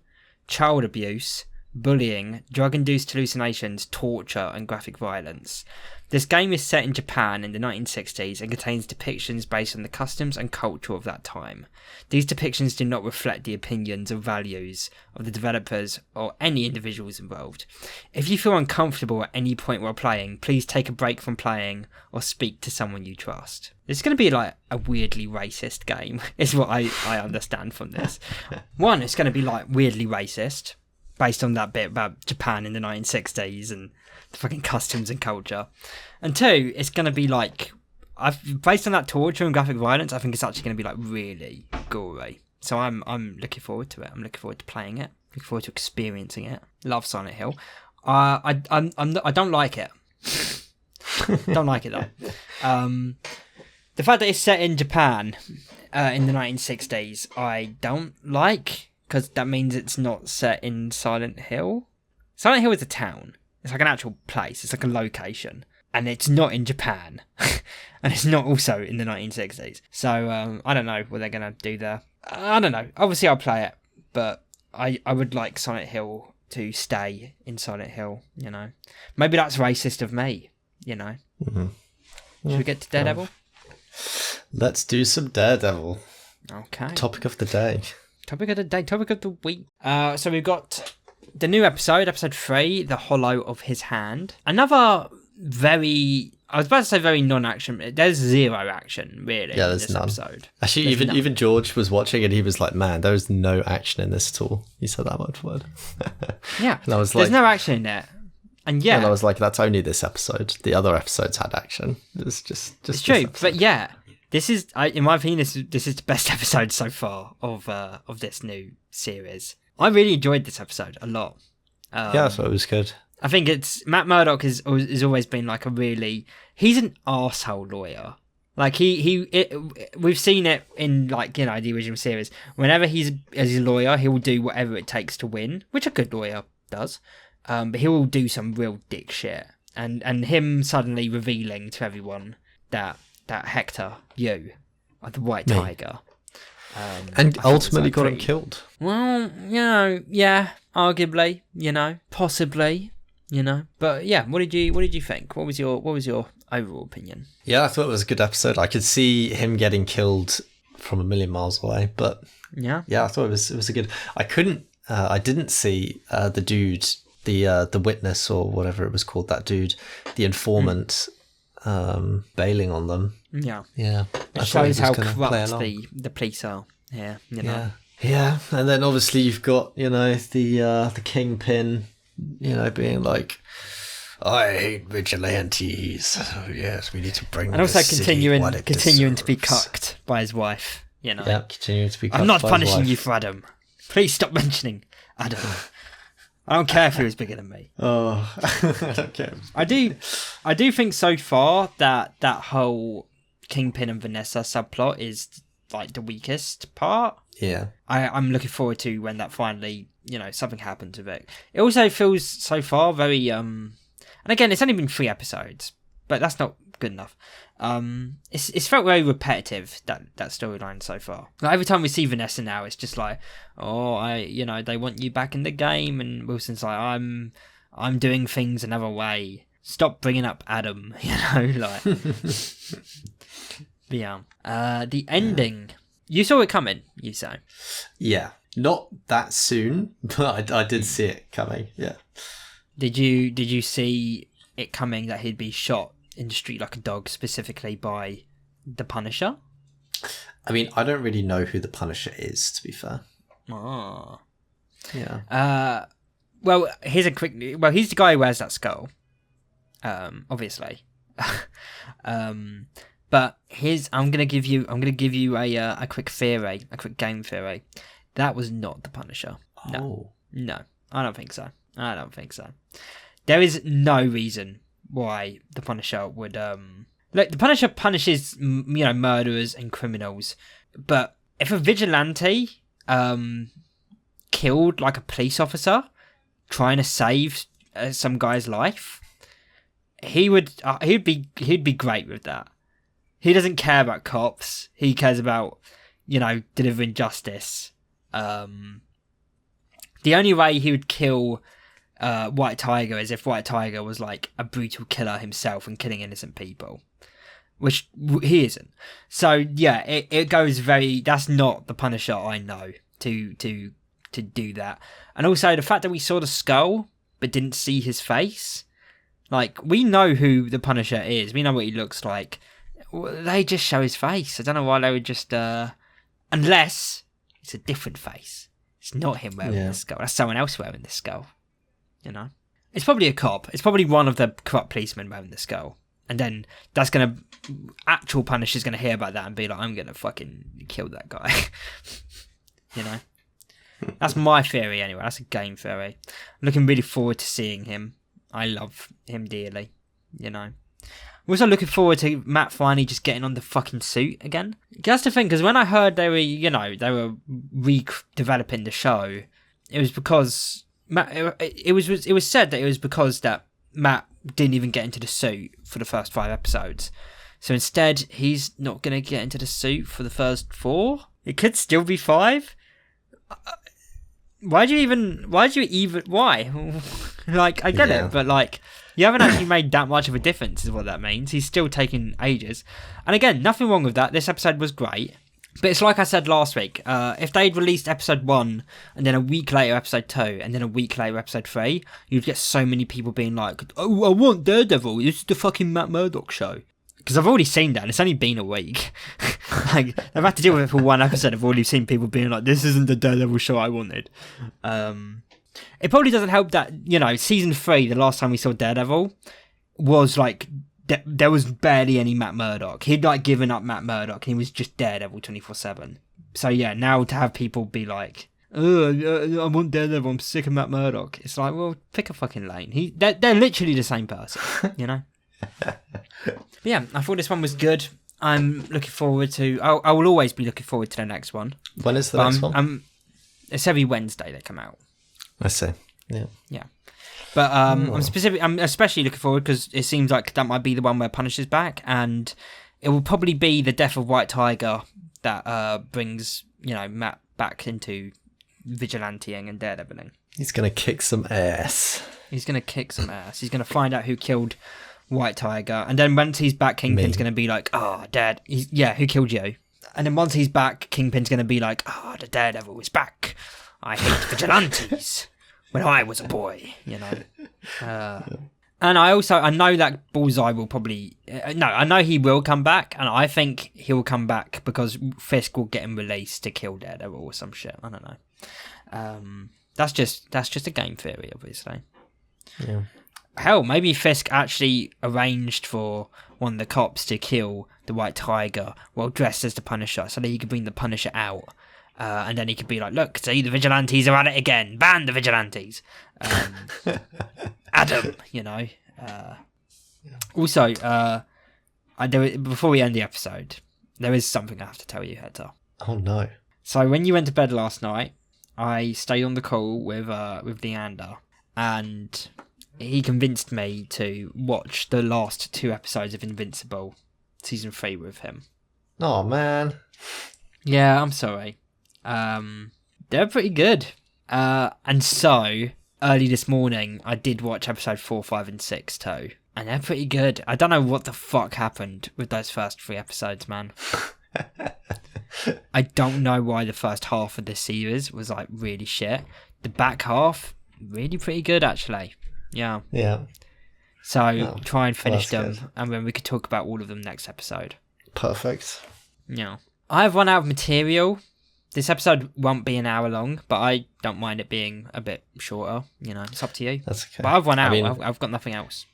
child abuse, bullying, drug-induced hallucinations, torture, and graphic violence. This game is set in Japan in the 1960s and contains depictions based on the customs and culture of that time. These depictions do not reflect the opinions or values of the developers or any individuals involved. If you feel uncomfortable at any point while playing, please take a break from playing or speak to someone you trust. It's going to be like a weirdly racist game, is what I understand from this. One, it's going to be like weirdly racist, based on that bit about Japan in the 1960s and the fucking customs and culture. And two, it's going to be like, based on that torture and graphic violence, I think it's actually going to be like really gory. So I'm looking forward to it. I'm looking forward to playing it. Looking forward to experiencing it. Love Silent Hill. I don't like it. Don't like it though. The fact that it's set in Japan in the 1960s, I don't like, because that means it's not set in Silent Hill. Silent Hill is a town. It's like an actual place. It's like a location. And it's not in Japan. And it's not also in the 1960s. So, I don't know what they're going to do there. I don't know. Obviously, I'll play it. But I would like Silent Hill to stay in Silent Hill, you know. Maybe that's racist of me, you know. Mm-hmm. Should we get to Daredevil? Let's do some Daredevil. Okay. Topic of the day. Topic of the day, topic of the week. So we've got the new episode 3, The Hollow of His Hand. Another very, I was about to say very non-action, there's zero action, really, yeah, there's in this none. episode. Actually, even George was watching and he was like, man, there is no action in this at all. He said that much word. Yeah, and I was like, there's no action in it. And yeah. And I was like, that's only this episode. The other episodes had action. It's just it's true, but yeah. This is, in my opinion, this is the best episode so far of this new series. I really enjoyed this episode a lot. Yeah, I thought it was good. I think it's Matt Murdock has always been like he's an arsehole lawyer. Like we've seen it in like, you know, the original series. Whenever he's as a lawyer, he will do whatever it takes to win, which a good lawyer does. But he will do some real dick shit, and him suddenly revealing to everyone that Hector, you are the White Tiger. And ultimately got him killed. Well, you know, yeah, arguably, you know, possibly, you know. But yeah, what did you think? What was your overall opinion? Yeah, I thought it was a good episode. I could see him getting killed from a million miles away, but yeah, I thought it was a good. I didn't see the dude, the witness or whatever it was called, that dude, the informant. Bailing on them. Yeah. It shows how corrupt the police are. Yeah, you know. Yeah, and then obviously you've got, you know, the kingpin, you know, being like, I hate vigilantes. So yes, we need to bring. And also continuing to be cucked by his wife. You know. Yeah, continuing to be. Cucked I'm not by punishing you for Adam. Please stop mentioning Adam. I don't care if he was bigger than me. Oh, I don't care. I do think so far that whole Kingpin and Vanessa subplot is like the weakest part. Yeah. I'm looking forward to when that finally, you know, something happens with it. It also feels so far very and again, it's only been 3 episodes, but that's not good enough. It's felt very repetitive, that storyline so far. Like every time we see Vanessa now, it's just like, oh, they want you back in the game, and Wilson's like, I'm I'm doing things another way. Stop bringing up Adam, like. Yeah. The ending. You saw it coming, you say? Yeah. Not that soon, but I did see it coming, yeah. Did you see it coming that he'd be shot in the street like a dog, specifically by the Punisher? I mean, I don't really know who the Punisher is, to be fair. Oh. Yeah. Well, he's the guy who wears that skull. Obviously. But I'm gonna give you a quick theory, a quick game theory. That was not the Punisher. No, I don't think so. There is no reason why the Punisher would look. The Punisher punishes murderers and criminals, but if a vigilante killed like a police officer trying to save some guy's life, he'd be great with that. He doesn't care about cops. He cares about delivering justice. The only way he would kill White Tiger is if White Tiger was like a brutal killer himself and killing innocent people, which he isn't. So yeah, it goes very. That's not the Punisher I know to do that. And also the fact that we saw the skull but didn't see his face. Like, we know who the Punisher is. We know what he looks like. They just show his face. I don't know why they would just unless it's a different face. It's not him wearing the skull. That's someone else wearing the skull. It's probably a cop. It's probably one of the corrupt policemen wearing the skull. And then actual Punisher's gonna hear about that and be like, I'm gonna fucking kill that guy. That's my theory anyway. That's a game theory. I'm looking really forward to seeing him. I love him dearly. I'm also looking forward to Matt finally just getting on the fucking suit again. That's the thing, because when I heard they were redeveloping the show, it was because it was said that it was because that Matt didn't even get into the suit for the first 5 episodes. So instead, he's not going to get into the suit for the first 4. It could still be 5. Why? Like, I get it, but like, you haven't actually made that much of a difference, is what that means. He's still taking ages. And again, nothing wrong with that. This episode was great. But it's like I said last week, if they'd released episode 1, and then a week later episode 2, and then a week later episode 3, you'd get so many people being like, oh, I want Daredevil, this is the fucking Matt Murdock show. Because I've already seen that, and it's only been a week. Like, I've had to deal with it for 1 episode. I've already seen people being like, this isn't the Daredevil show I wanted. It probably doesn't help that, season 3, the last time we saw Daredevil, was like, there was barely any Matt Murdock. He'd like given up Matt Murdock, and he was just Daredevil 24/7. So yeah, now to have people be like, oh, I want Daredevil, I'm sick of Matt Murdock. It's like, well, pick a fucking lane. They're literally the same person, But yeah, I thought this one was good. I'm looking forward to. I will always be looking forward to the next one. When is the next one? It's every Wednesday they come out. I see. Yeah. Yeah. But I'm especially looking forward because it seems like that might be the one where Punisher's back, and it will probably be the death of White Tiger that brings Matt back into vigilanteing and daredeviling. He's gonna kick some ass. He's gonna find out who killed White Tiger, and then once he's back, Kingpin's going to be like, oh, Dad, who killed you? And then once he's back, Kingpin's going to be like, oh, the Daredevil is back. I hate vigilantes when I was a boy, And I know that Bullseye will probably... I know he will come back, and I think he will come back because Fisk will get him released to kill Daredevil or some shit. I don't know. That's just a game theory, obviously. Yeah. Hell, maybe Fisk actually arranged for one of the cops to kill the White Tiger while dressed as the Punisher so that he could bring the Punisher out. And then he could be like, look, see, the vigilantes are at it again. Ban the vigilantes. Adam, Also, before we end the episode, there is something I have to tell you, Hector. Oh, no. So when you went to bed last night, I stayed on the call with Leander, and... he convinced me to watch the last 2 episodes of Invincible, season 3 with him. Oh, man. Yeah, I'm sorry. They're pretty good. And so, early this morning, I did watch episode 4, 5, and 6 too, and they're pretty good. I don't know what the fuck happened with those first 3 episodes, man. I don't know why the first half of this series was like really shit. The back half, really pretty good actually. Yeah. So try and finish them, good. And then we could talk about all of them next episode. Perfect. Yeah. I have run out of material. This episode won't be an hour long, but I don't mind it being a bit shorter. You know, it's up to you. That's okay. But I've run out. I mean, I've got nothing else.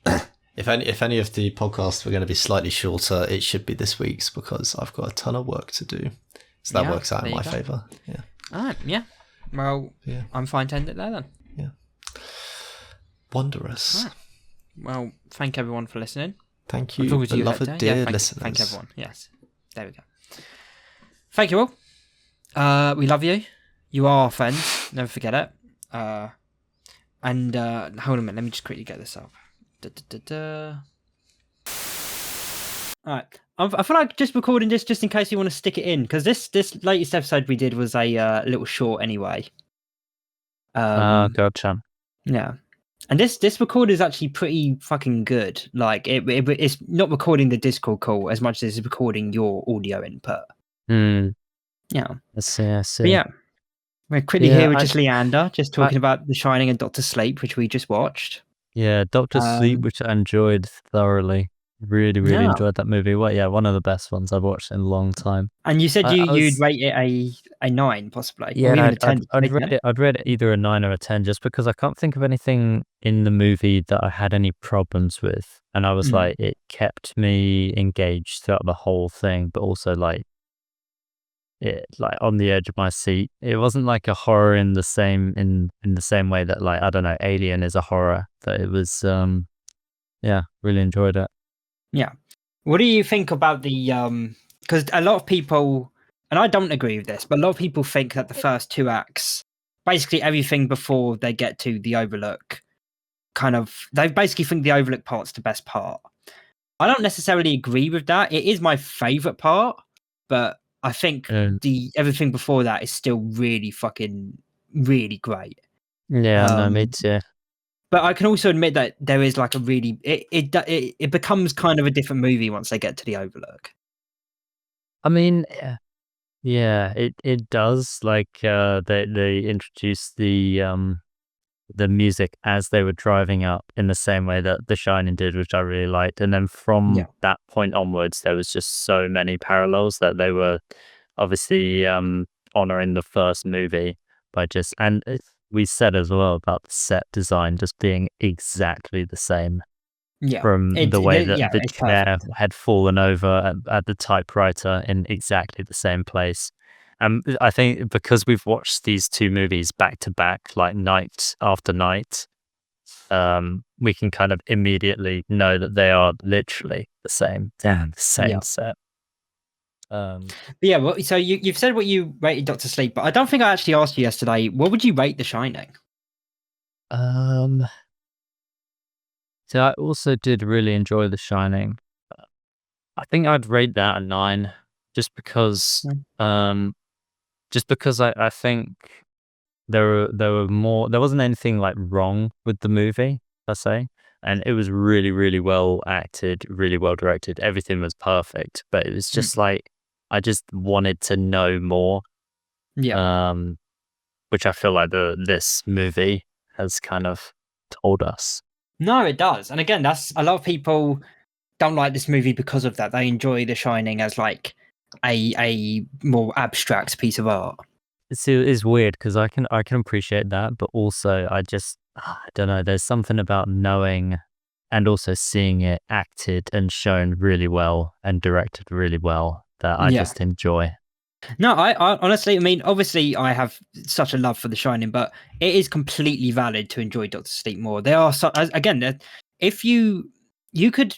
If any of the podcasts were going to be slightly shorter, it should be this week's because I've got a ton of work to do. So that works out in my favour. Yeah. All right. Yeah. Well, I'm fine to end it there then. Yeah. Wondrous. Right. Well, thank everyone for listening. Thank you, beloved dear listeners. Thank everyone. Yes. There we go. Thank you all. We love you. You are our friends. Never forget it. And hold on a minute. Let me just quickly get this up. All right. I feel like just recording this just in case you want to stick it in, because this latest episode we did was a little short anyway. Gotcha. Yeah. And this recorder is actually pretty fucking good. Like it's not recording the Discord call as much as it's recording your audio input. Yeah. I see. But yeah. We're quickly here with just Leander, just talking about The Shining and Doctor Sleep, which we just watched. Yeah, Doctor Sleep, which I enjoyed thoroughly. Really enjoyed that movie. Well, one of the best ones I've watched in a long time. And you said you'd rate it a 9, possibly. Yeah, or even a 10. I'd rate it either a 9 or a 10, just because I can't think of anything in the movie that I had any problems with. And I was like, it kept me engaged throughout the whole thing, but also like on the edge of my seat. It wasn't like a horror in the same way that, like, I don't know, Alien is a horror. But it was really enjoyed it. Yeah. What do you think about the because a lot of people, and I don't agree with this, but a lot of people think that the first 2 acts, basically everything before they get to the Overlook, they basically think the Overlook part's the best part. I don't necessarily agree with that. It is my favorite part, but I think the everything before that is still really fucking really great. Yeah, no, me too. But I can also admit that there is like a really it becomes kind of a different movie once they get to the Overlook. I mean, yeah, it does. Like they introduced the music as they were driving up in the same way that The Shining did, which I really liked. And then from that point onwards, there was just so many parallels that they were obviously honoring the first movie by just we said as well about the set design just being exactly the same. Yeah. From the way that the chair had fallen over at the typewriter in exactly the same place. I think because we've watched these 2 movies back to back, like night after night, we can kind of immediately know that they are literally the same. The same set. Yeah, well, so you've said what you rated Doctor Sleep, but I don't think I actually asked you yesterday. What would you rate The Shining? So I also did really enjoy The Shining. I think I'd rate that a 9, just because I think there wasn't anything like wrong with the movie per se, and it was really, really well acted, really well directed. Everything was perfect, but it was just like I just wanted to know more. Yeah. Which I feel like this movie has kind of told us. No, it does. And again, that's a lot of people don't like this movie because of that. They enjoy The Shining as like a more abstract piece of art. It is weird because I can appreciate that, but also I don't know. There's something about knowing and also seeing it acted and shown really well and directed really well that I just enjoy. No, I honestly, I mean, obviously I have such a love for The Shining, but it is completely valid to enjoy Doctor Sleep more. There are again, if you could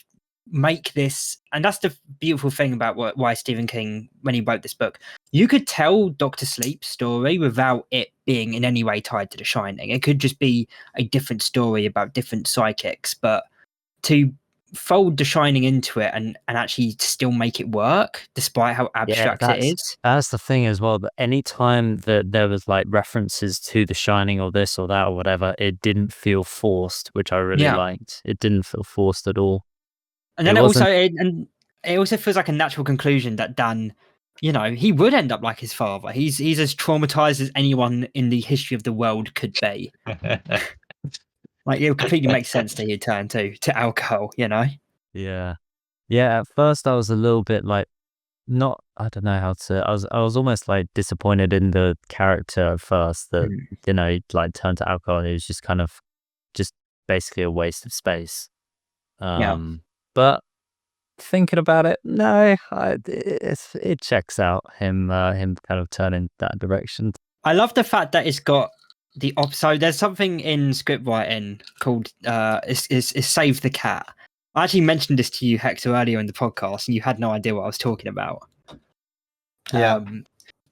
make this, and that's the beautiful thing about why Stephen King, when he wrote this book, you could tell Doctor Sleep's story without it being in any way tied to The Shining. It could just be a different story about different psychics, but to fold The Shining into it and actually still make it work, despite how abstract it is. That's the thing as well. But any time that there was like references to The Shining or this or that or whatever, it didn't feel forced, which I really liked. It didn't feel forced at all. And then it also feels like a natural conclusion that Dan, you know, he would end up like his father. He's as traumatized as anyone in the history of the world could be. Like, it completely makes sense that he'd turn to alcohol, you know? Yeah. Yeah, at first I was a little bit like, I don't know how to, I was almost like disappointed in the character at first that, you know, he'd like turned to alcohol and it was just kind of just basically a waste of space. But thinking about it, no, it checks out him kind of turning that direction. I love the fact that it's got the so there's something in script writing called is save the cat. I actually mentioned this to you, Hector, earlier in the podcast, and you had no idea what I was talking about. Yeah.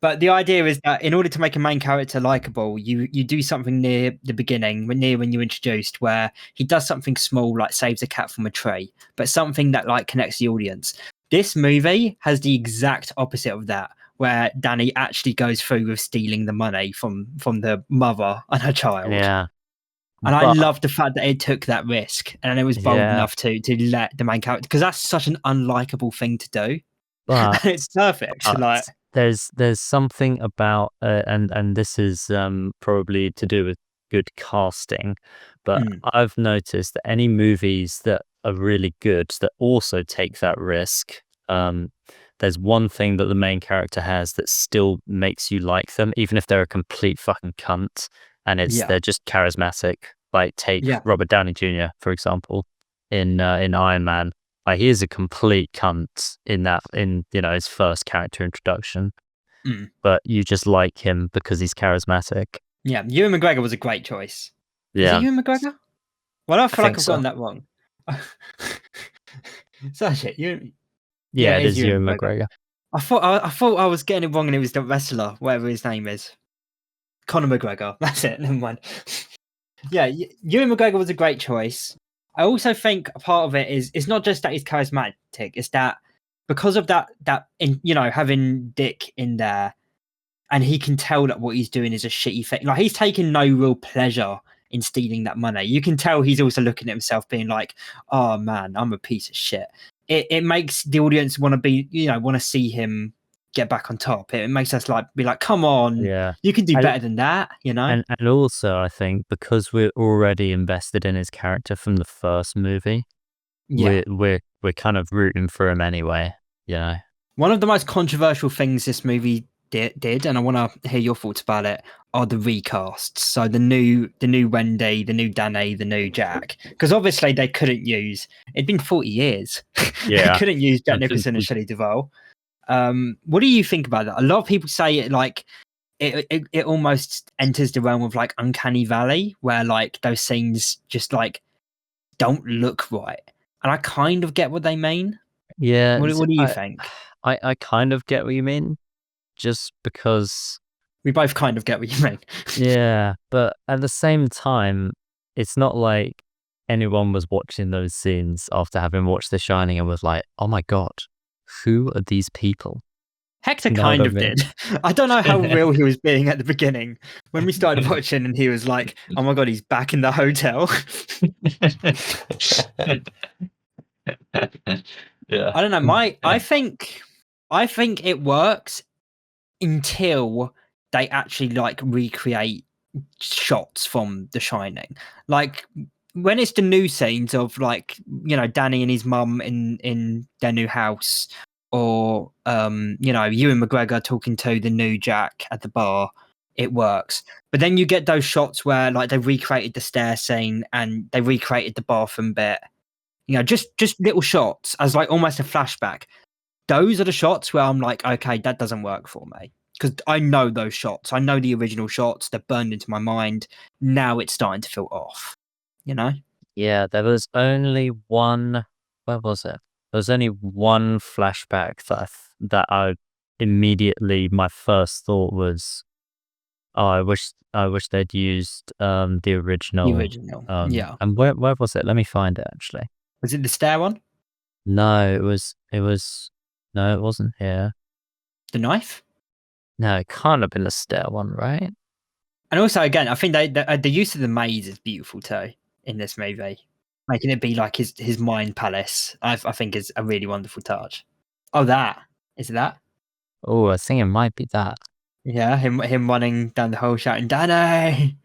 But the idea is that in order to make a main character likable, you do something near the beginning, when you're introduced, where he does something small like saves a cat from a tree, but something that like connects the audience. This movie has the exact opposite of that, where Danny actually goes through with stealing the money from the mother and her child. Yeah. And I love the fact that it took that risk and it was bold enough to let the main character, because that's such an unlikable thing to do. But it's perfect. Like, there's something about and this is probably to do with good casting, but I've noticed that any movies that are really good that also take that risk, there's one thing that the main character has that still makes you like them, even if they're a complete fucking cunt, and they're just charismatic. Like take Robert Downey Jr. for example in Iron Man. Like, he is a complete cunt in you know, his first character introduction, but you just like him because he's charismatic. Yeah, Ewan McGregor was a great choice. Yeah. Is it Ewan McGregor? Well, I feel like I've so. gotten that wrong. So shit, it is Ewan McGregor. I thought I was getting it wrong, and it was the wrestler, whatever his name is, Conor McGregor. That's it. Never mind. Yeah, Ewan McGregor was a great choice. I also think a part of it is it's not just that he's charismatic; it's that because of that you know, having Dick in there, and he can tell that what he's doing is a shitty thing. Like, he's taking no real pleasure in stealing that money. You can tell he's also looking at himself, being like, "Oh man, I'm a piece of shit." It makes the audience want to see him get back on top. It makes us be like, "Come on, you can do better than that," you know. And also, I think because we're already invested in his character from the first movie, we're kind of rooting for him anyway. You know, one of the most controversial things this movie did, and I want to hear your thoughts about it, are the recasts. So the new Wendy, the new Danny, the new Jack, because obviously they couldn't use. It'd been 40 years. They couldn't use Jack Nicholson and Shelley Duvall. What do you think about that? A lot of people say it like it almost enters the realm of like Uncanny Valley, where like those scenes just like don't look right, and I kind of get what they mean. Yeah. What do you think? I kind of get what you mean, just because we both kind of get what you mean. Yeah, but at the same time, it's not like anyone was watching those scenes after having watched The Shining and was like, "Oh my god, who are these people?" Hector kind of did. I don't know how real he was being at the beginning when we started watching, and he was like, "Oh my god, he's back in the hotel." Yeah, I don't know. I think it works until they actually like recreate shots from The Shining. Like, when it's the new scenes of like, you know, Danny and his mum in their new house, or you know, Ewan McGregor talking to the new Jack at the bar, it works. But then you get those shots where like they recreated the stair scene and they recreated the bathroom bit. You know, just little shots as like almost a flashback. Those are the shots where I'm like, okay, that doesn't work for me. Because I know those shots. I know the original shots. They're burned into my mind. Now it's starting to feel off, you know? Yeah, there was only one... Where was it? There was only one flashback that I immediately... My first thought was, oh, I wish they'd used the original. The original, yeah. And where was it? Let me find it, actually. Was it the stair one? No, it was. No, it wasn't here. The knife? No, it can't have been the stair one, right? And also, again, I think the use of the maze is beautiful too in this movie, making it be like his mind palace. I think is a really wonderful touch. Oh, that is it that? Oh, I think it might be that. Yeah, him running down the hole shouting "Danny!"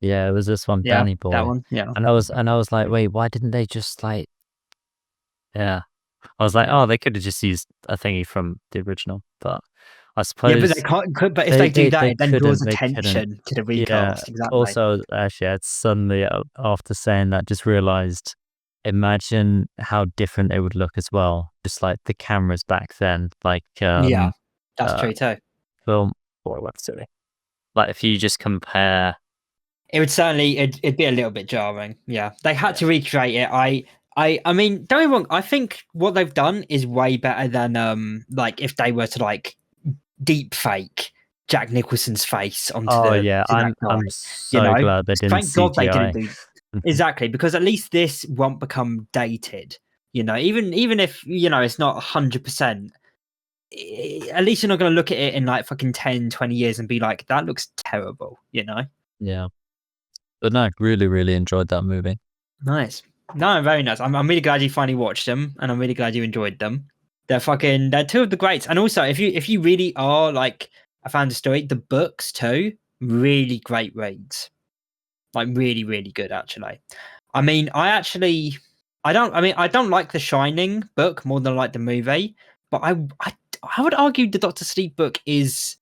Yeah, it was this one, Yeah, Danny that Boy. one. Yeah, And I was like, wait, why didn't they just like? Yeah, I was like, yeah. oh, they could have just used a thingy from the original, but I Yeah, but suppose they can't. But if they do that, they it then draws couldn't. They couldn't. attention to the Yeah. recast. Exactly. Also, actually, I suddenly after saying that, just realized. Imagine how different it would look as well. Just like the cameras back then, like Yeah, that's uh, true too. film or web series. Like if you just compare, It would certainly it'd be a little bit jarring. Yeah, they had yeah. to recreate it. I mean, don't get me wrong. I think what they've done is way better than like if they were to like deep fake Jack Nicholson's face onto Oh the yeah, to that I'm guy. You so know, glad they didn't thank God they didn't CGI. do exactly because at least this won't become dated. You know, even if it's not 100%. At least you're not going to look at it in like fucking 10, 20 years and be like, that looks terrible. You know. Yeah, but no, really, really enjoyed that movie. Nice. No, very nice. I'm really glad you finally watched them, and I'm really glad you enjoyed them. They're two of the greats. And also, if you really are like a fan of the story, the books too, really great reads. Like really, really good actually. I mean, I don't like the Shining book more than I like the movie, but I would argue the Doctor Sleep book is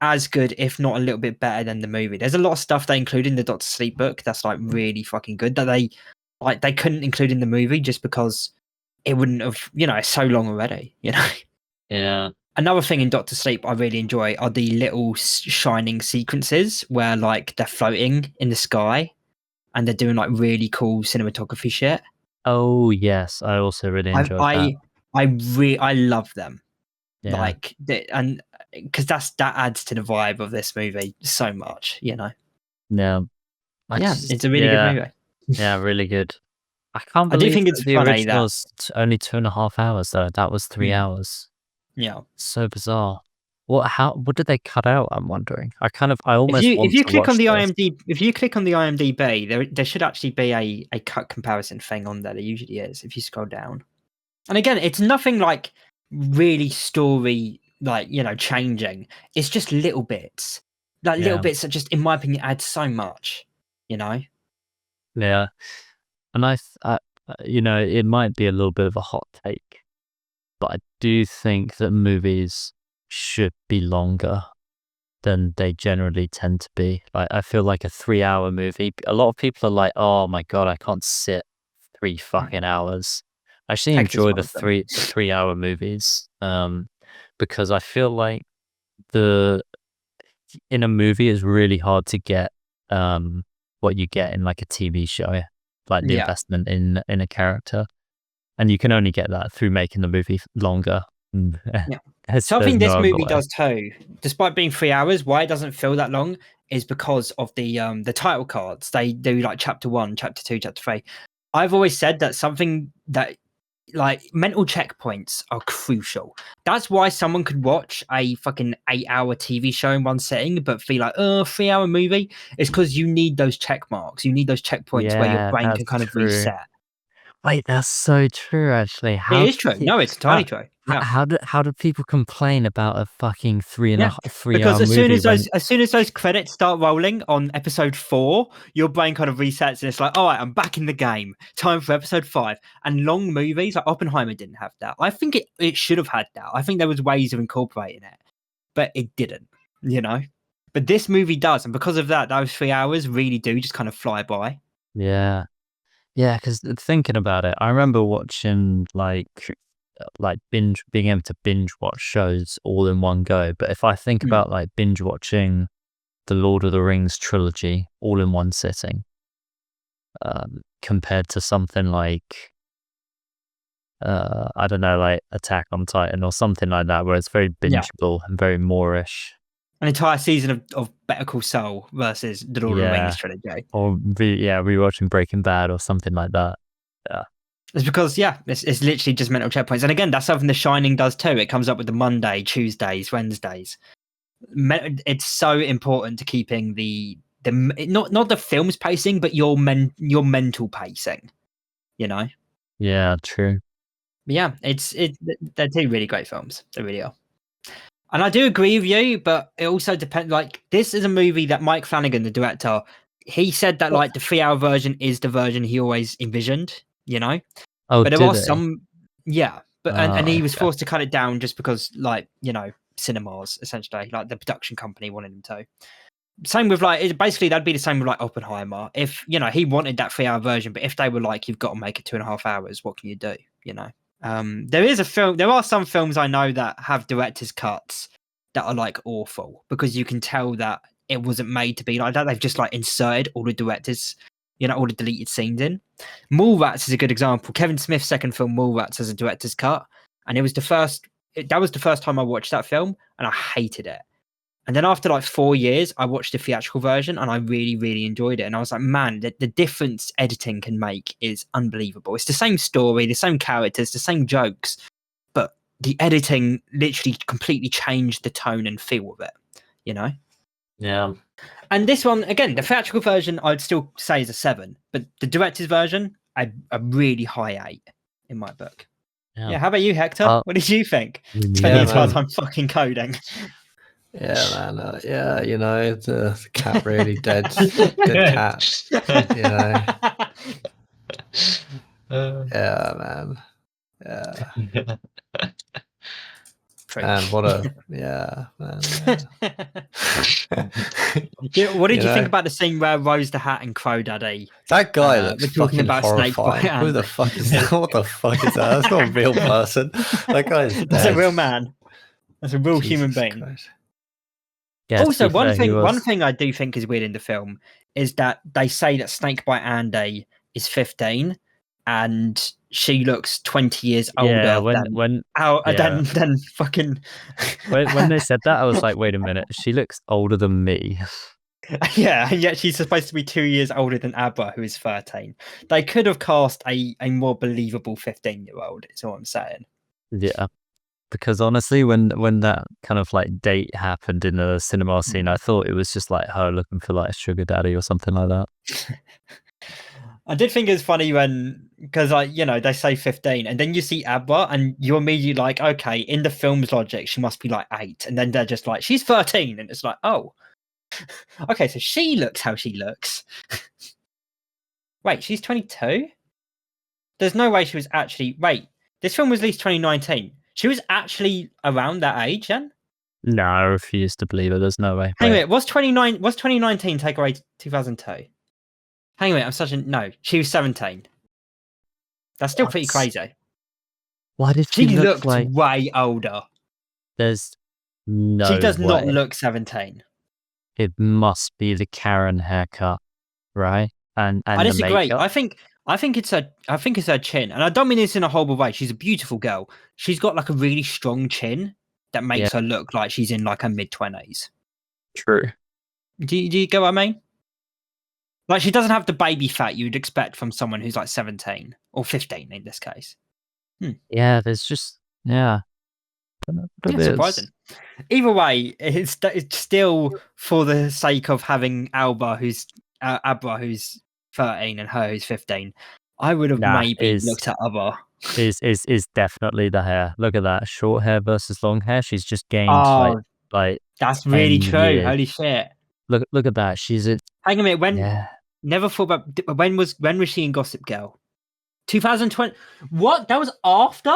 as good, if not a little bit better than the movie. There's a lot of stuff they include in the Doctor Sleep book that's like really fucking good that they couldn't include in the movie just because it wouldn't have, it's so long already, Yeah. Another thing in Doctor Sleep I really enjoy are the little shining sequences where like they're floating in the sky and they're doing like really cool cinematography shit. Oh yes, I also really enjoyed that. I love them. Yeah. Like and because that adds to the vibe of this movie so much. Yeah. It's a really good movie. Yeah, really good. I can't I do believe think that it's the funny that original's only 2.5 hours though. That was 3 hours. yeah. So bizarre. What did they cut out? I'm wondering. I If almost you want to click on watch the this. if you click on the IMDb, there should actually be a cut comparison thing on there. There usually is if you scroll down. And again, it's nothing like really story like changing. It's just little bits, like little Yeah. bits that just, in my opinion, add so much. Yeah. And it might be a little bit of a hot take, but I do think that movies should be longer than they generally tend to be. Like, I feel like a 3-hour movie, a lot of people are like, oh my God, I can't sit 3 fucking hours. I actually Hector's enjoy one the of them. 3-hour movies, because I feel like in a movie it's really hard to get what you get in like a TV show, like the Yeah. investment in a character, and you can only get that through making the movie longer. Yeah. Something this movie does too, despite being 3 hours, why it doesn't feel that long is because of the title cards. They do like chapter 1, chapter 2, chapter 3. I've always said that something that like mental checkpoints are crucial. That's why someone could watch a fucking 8-hour TV show in one setting, but feel like, 3-hour movie. It's because you need those check marks. You need those checkpoints where your Yeah, brain can that's kind of true. reset. Wait, that's so true. Actually, It is true. No, it's entirely true. Yeah. How do people complain about a fucking 3 Because hour movie as soon as those credits start rolling on episode 4, your brain kind of resets and it's like, all right, I'm back in the game. Time for episode 5. And long movies like Oppenheimer didn't have that. I think it should have had that. I think there was ways of incorporating it, but it didn't. But this movie does, and because of that, those 3 hours really do just kind of fly by. Yeah, yeah. Because thinking about it, I remember watching being able to binge watch shows all in one go. But if I think about like binge watching the Lord of the Rings trilogy all in one sitting, compared to something like I don't know, like Attack on Titan or something like that, where it's very bingeable and very Moorish. An entire season of Better Call Saul versus the Lord of the Rings trilogy. Or rewatching Breaking Bad or something like that. Yeah. It's because it's literally just mental checkpoints, and again, that's something The Shining does too. It comes up with the Monday, Tuesdays, Wednesdays. It's so important to keeping the not the film's pacing, but your mental pacing. You know. Yeah, true. But yeah, they're two really great films. They really are. And I do agree with you, but it also depends. Like, this is a movie that Mike Flanagan, the director, he said that like the 3-hour version is the version he always envisioned. You know. Oh, But there did are they? some, but and Oh, he was okay. forced to cut it down just because, like, you know, cinemas essentially, like the production company wanted him to. Same with basically that'd be the same with like Oppenheimer. If you know he wanted that 3-hour version, but if they were like, you've got to make it 2.5 hours, what can you do? You know, there are some films I know that have director's cuts that are like awful because you can tell that it wasn't made to be like that. They've just like inserted all the directors, you know, all the deleted scenes in. Mallrats is a good example. Kevin Smith's second film, Mallrats, has a director's cut, and it was the first. That was the first time I watched that film, and I hated it. And then after like 4 years, I watched the theatrical version, and I really, really enjoyed it. And I was like, man, the difference editing can make is unbelievable. It's the same story, the same characters, the same jokes, but the editing literally completely changed the tone and feel of it. You know. Yeah. And this one, again, the theatrical version, I'd still say is a 7, but the director's version, a really high 8 in my book. Yeah. How about you, Hector? What did you think? 10 years past, I'm fucking coding. Yeah, man. Yeah, you know, the cat really dead. Good cat. You know. Yeah, man. Yeah. And what a man. Yeah. What did you think about the scene where Rose the Hat and Crow Daddy? That guy looks fucking horrifying. Snake Who the fuck is that? What the fuck is that? That's not a real person. That guy's dead. That's a real man. That's a real human being. Christ. Yeah, also, one thing I do think is weird in the film is that they say that Snakebite Andy is 15, and she looks 20 years older. Yeah, than fucking. when they said that, I was like, wait a minute, she looks older than me. Yeah, and yet she's supposed to be 2 years older than Abba, who is 13. They could have cast a more believable 15-year-old. Is all I'm saying. Yeah. Because honestly, when that kind of like date happened in the cinema scene, I thought it was just like her looking for like a sugar daddy or something like that. I did think it's funny because like, you know, they say 15 and then you see Abba and you're immediately like, okay, in the film's logic, she must be like 8. And then they're just like, she's 13. And it's like, oh, okay, so she looks how she looks. Wait, she's 22? There's no way she was actually... Wait, this film was released 2019. She was actually around that age then? No, I refuse to believe it. There's no way. Hang on a minute, was 2019 take away 2002? Hang on a minute, I'm such a... No, she was 17. That's still pretty crazy. Why did she look like... way older? There's no way. She does not look 17. It must be the Karen haircut, right? And I disagree. The makeup. I think it's her chin, and I don't mean this in a horrible way. She's a beautiful girl. She's got like a really strong chin that makes her look like she's in like her mid-20s. True. Do you get what I mean? Like, she doesn't have the baby fat you'd expect from someone who's like 17 or 15 in this case. Yeah, there's just surprising. Either way, it's still for the sake of having Abra who's 13 and her who's 15. I would have maybe looked at other. Is definitely the hair. Look at that, short hair versus long hair. She's just gained like that's really true. Years. Holy shit! Look at that. She's a. Hang a minute. Never thought about when was she in Gossip Girl? 2020. What? That was after.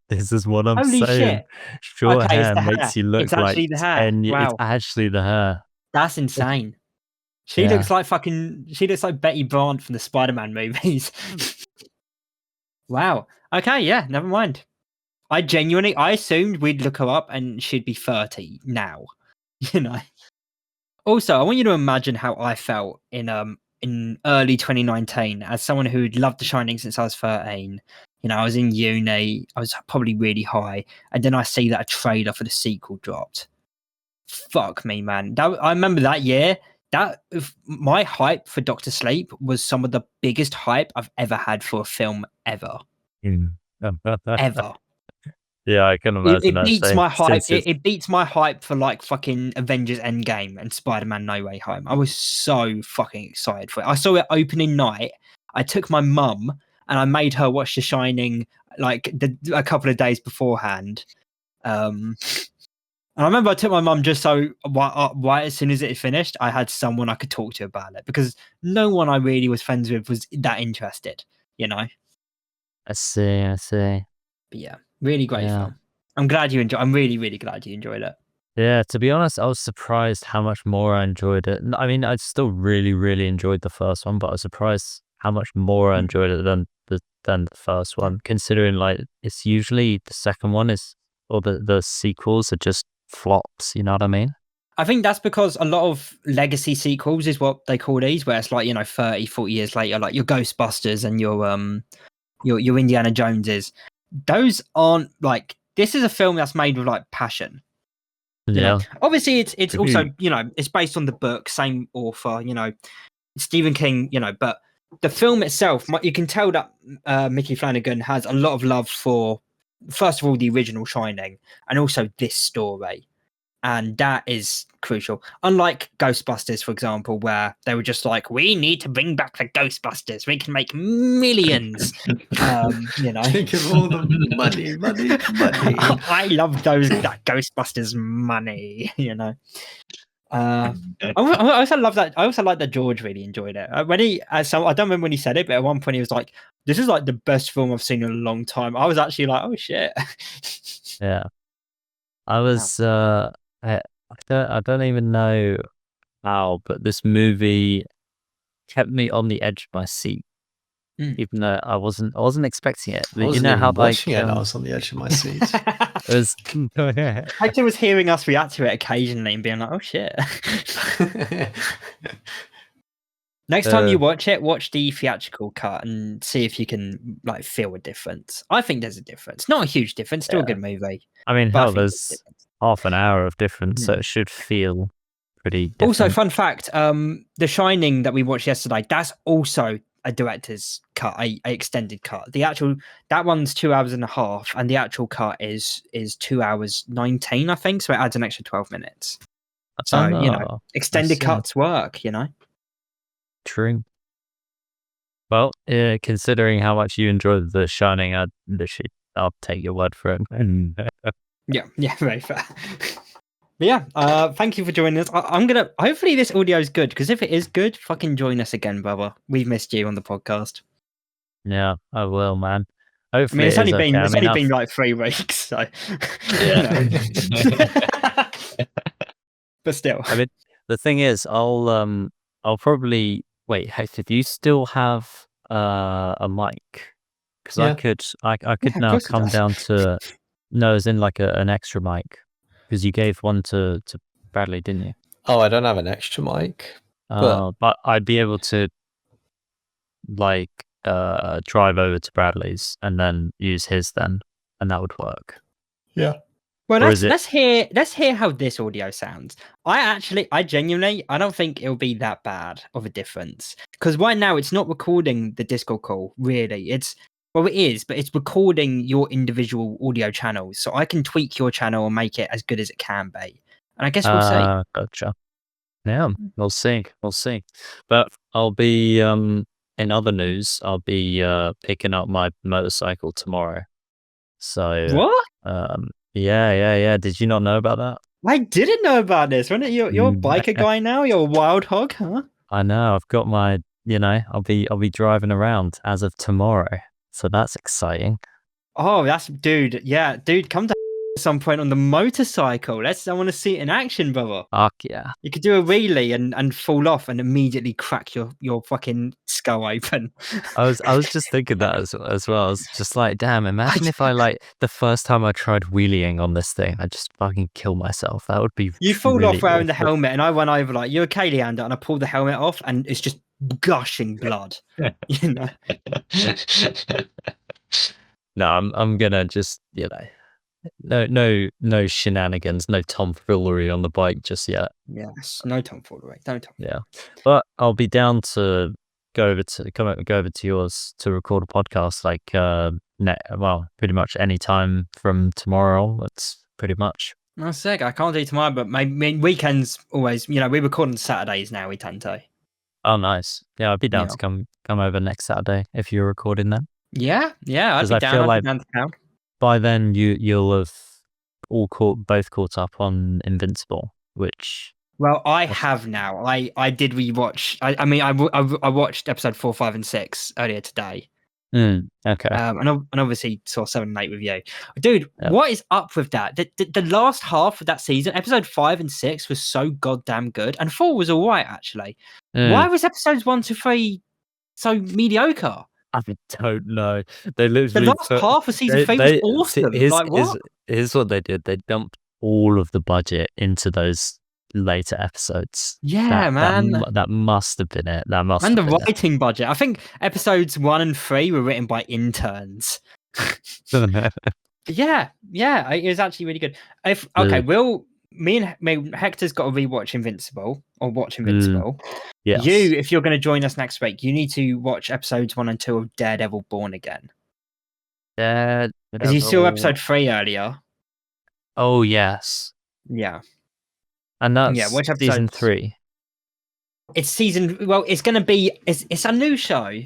This is what I'm Holy saying. Shit. Short hair makes you look like the hair. Wow. It's actually the hair. That's insane. She looks like Betty Brant from the Spider-Man movies. Wow. Okay, yeah, never mind. I assumed we'd look her up and she'd be 30 now. You know. Also, I want you to imagine how I felt in early 2019 as someone who'd loved The Shining since I was 13. You know, I was in uni, I was probably really high, and then I see that a trailer for the sequel dropped. Fuck me, man. I remember that year, my hype for Doctor Sleep was some of the biggest hype I've ever had for a film ever. Ever. Yeah, I can imagine It beats that. my hype. It beats my hype for like fucking Avengers Endgame and Spider-Man No Way Home. I was so fucking excited for it. I saw it opening night. I took my mum and I made her watch The Shining like a couple of days beforehand. And I remember I took my mum just so right as soon as it finished, I had someone I could talk to about it because no one I really was friends with was that interested, you know? I see. But yeah, really great Yeah. film. I'm really, really glad you enjoyed it. Yeah, to be honest, I was surprised how much more I enjoyed it. I mean, I still really, really enjoyed the first one, but I was surprised how much more I enjoyed it than the first one, considering like it's usually the second one or the sequels are just flops, you know what I mean? I think that's because a lot of legacy sequels is what they call these, where it's like, 30, 40 years later, like your Ghostbusters and your Indiana Joneses. Those aren't like, this is a film that's made with like passion. Yeah. Obviously it's also, it's based on the book, same author, Stephen King, but the film itself, you can tell that Mickey Flanagan has a lot of love for, first of all, the original Shining and also this story. And that is crucial. Unlike Ghostbusters, for example, where they were just like, we need to bring back the Ghostbusters. We can make millions. Think of all the money. I love that Ghostbusters money, I also love that. I also like that George really enjoyed it. I don't remember when he said it, but at one point he was like, "This is like the best film I've seen in a long time." I was actually like, "Oh shit!" Yeah, I was. I don't even know how, but this movie kept me on the edge of my seat, even though I wasn't expecting it. I wasn't even watching it. I was on the edge of my seat. It was. Hector was hearing us react to it occasionally and being like, "Oh shit." Next time you watch it, watch the theatrical cut and see if you can like feel a difference. I think there's a difference. Not a huge difference, still a good movie. I mean, hell, there's half an hour of difference, so it should feel pretty different. Also, fun fact, The Shining that we watched yesterday, that's also a director's cut, a extended cut. That one's 2 hours and a half, and the actual cut is 2 hours 19, I think, so it adds an extra 12 minutes. So, extended cuts work, True. Well, considering how much you enjoyed The Shining, I'll take your word for it. Yeah, very fair. But yeah, thank you for joining us. Hopefully this audio is good, because if it is good, fucking join us again, brother. We've missed you on the podcast. Yeah, I will, man. Hopefully, it's only been like 3 weeks, so yeah. But still, I mean, the thing is, I'll probably wait. Hector, do you still have a mic? Because I could now come down to as in like an extra mic, because you gave one to Bradley, didn't you? Oh, I don't have an extra mic. But I'd be able to like drive over to Bradley's and then use his then, and that would work. Yeah. Well, let's hear how this audio sounds. I genuinely, I don't think it'll be that bad of a difference, because right now it's not recording the Discord call. Really, it is, but it's recording your individual audio channels, so I can tweak your channel and make it as good as it can be. And I guess we'll see. Gotcha. Yeah, we'll see. But I'll be in other news, I'll be picking up my motorcycle tomorrow. So what? Yeah. Did you not know about that? I didn't know about this. You're a biker guy now. You're a wild hog, huh? I know. I've got my. I'll be driving around as of tomorrow. So that's exciting. Oh, dude. Yeah, dude, come to some point on the motorcycle. I want to see it in action, brother. Fuck yeah. You could do a wheelie and fall off and immediately crack your fucking skull open. I was just thinking that as well. I was just like, damn, imagine if I like the first time I tried wheeling on this thing, I just fucking kill myself. That would be You fall off wearing the helmet and I run over like, you okay, Leander? And I pull the helmet off and it's just gushing blood. No, I'm gonna just, no shenanigans, no tomfoolery on the bike just yet. Yes, no tomfoolery. No tomfoolery. Yeah, but I'll be down to go over to yours to record a podcast pretty much any time from tomorrow. That's pretty much. That's sick. I can't do tomorrow, but my weekends always. We record on Saturdays now. We tend to. Oh, nice. Yeah, I'd be down to come over next Saturday if you're recording then. Yeah. I'd be I down. feel I'd like be down to come. by then you'll have both caught up on Invincible, which. Well, I have now. I did rewatch. I watched episode 4, 5, and 6 earlier today. Okay. And obviously saw 7 and 8 with you, dude. Yep. What is up with that? The last half of that season, episode 5 and 6 was so goddamn good, and 4 was all right actually. Why was episodes 1 to 3 so mediocre? I don't know. They literally the last half of season 3 was awesome. Here's what they did. They dumped all of the budget into those later episodes. Yeah, man. That must have been it. And the writing budget. I think episodes 1 and 3 were written by interns. Yeah, it was actually really good. Me and Hector's got to rewatch Invincible or watch Invincible. Yes. If you're going to join us next week, you need to watch episodes 1 and 2 of Daredevil Born Again. Because you saw episode 3 earlier. Oh yes. Yeah. And that's season 3. It's season. Well, it's going to be. It's a new show.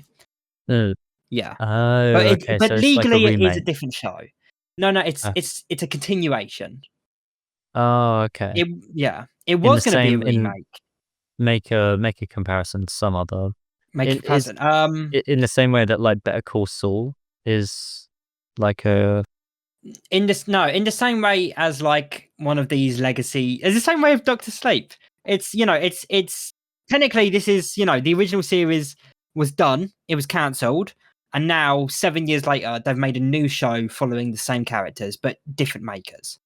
Yeah. Oh, okay. But so legally, like it is a different show. No, it's a continuation. Oh, okay. It was going to be a remake. Make a comparison to some other. Make a comparison. In the same way that like Better Call Saul is like a. In the same way as like one of these legacy, it's the same way of Doctor Sleep. It's technically this is the original series was done, it was cancelled, and now 7 years later they've made a new show following the same characters but different makers.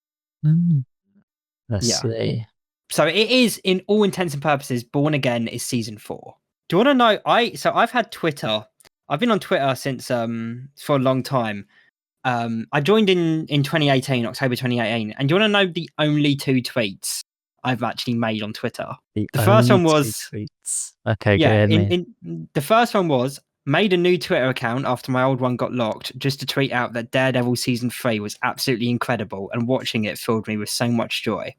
Let's see. So it is, in all intents and purposes, Born Again is season 4. Do you want to know? I've had Twitter. I've been on Twitter since for a long time. I joined in 2018, October 2018, and do you want to know the only 2 tweets I've actually made on Twitter? The first one was tweets. Okay, go ahead. The first one was made a new Twitter account after my old one got locked, just to tweet out that Daredevil season 3 was absolutely incredible, and watching it filled me with so much joy.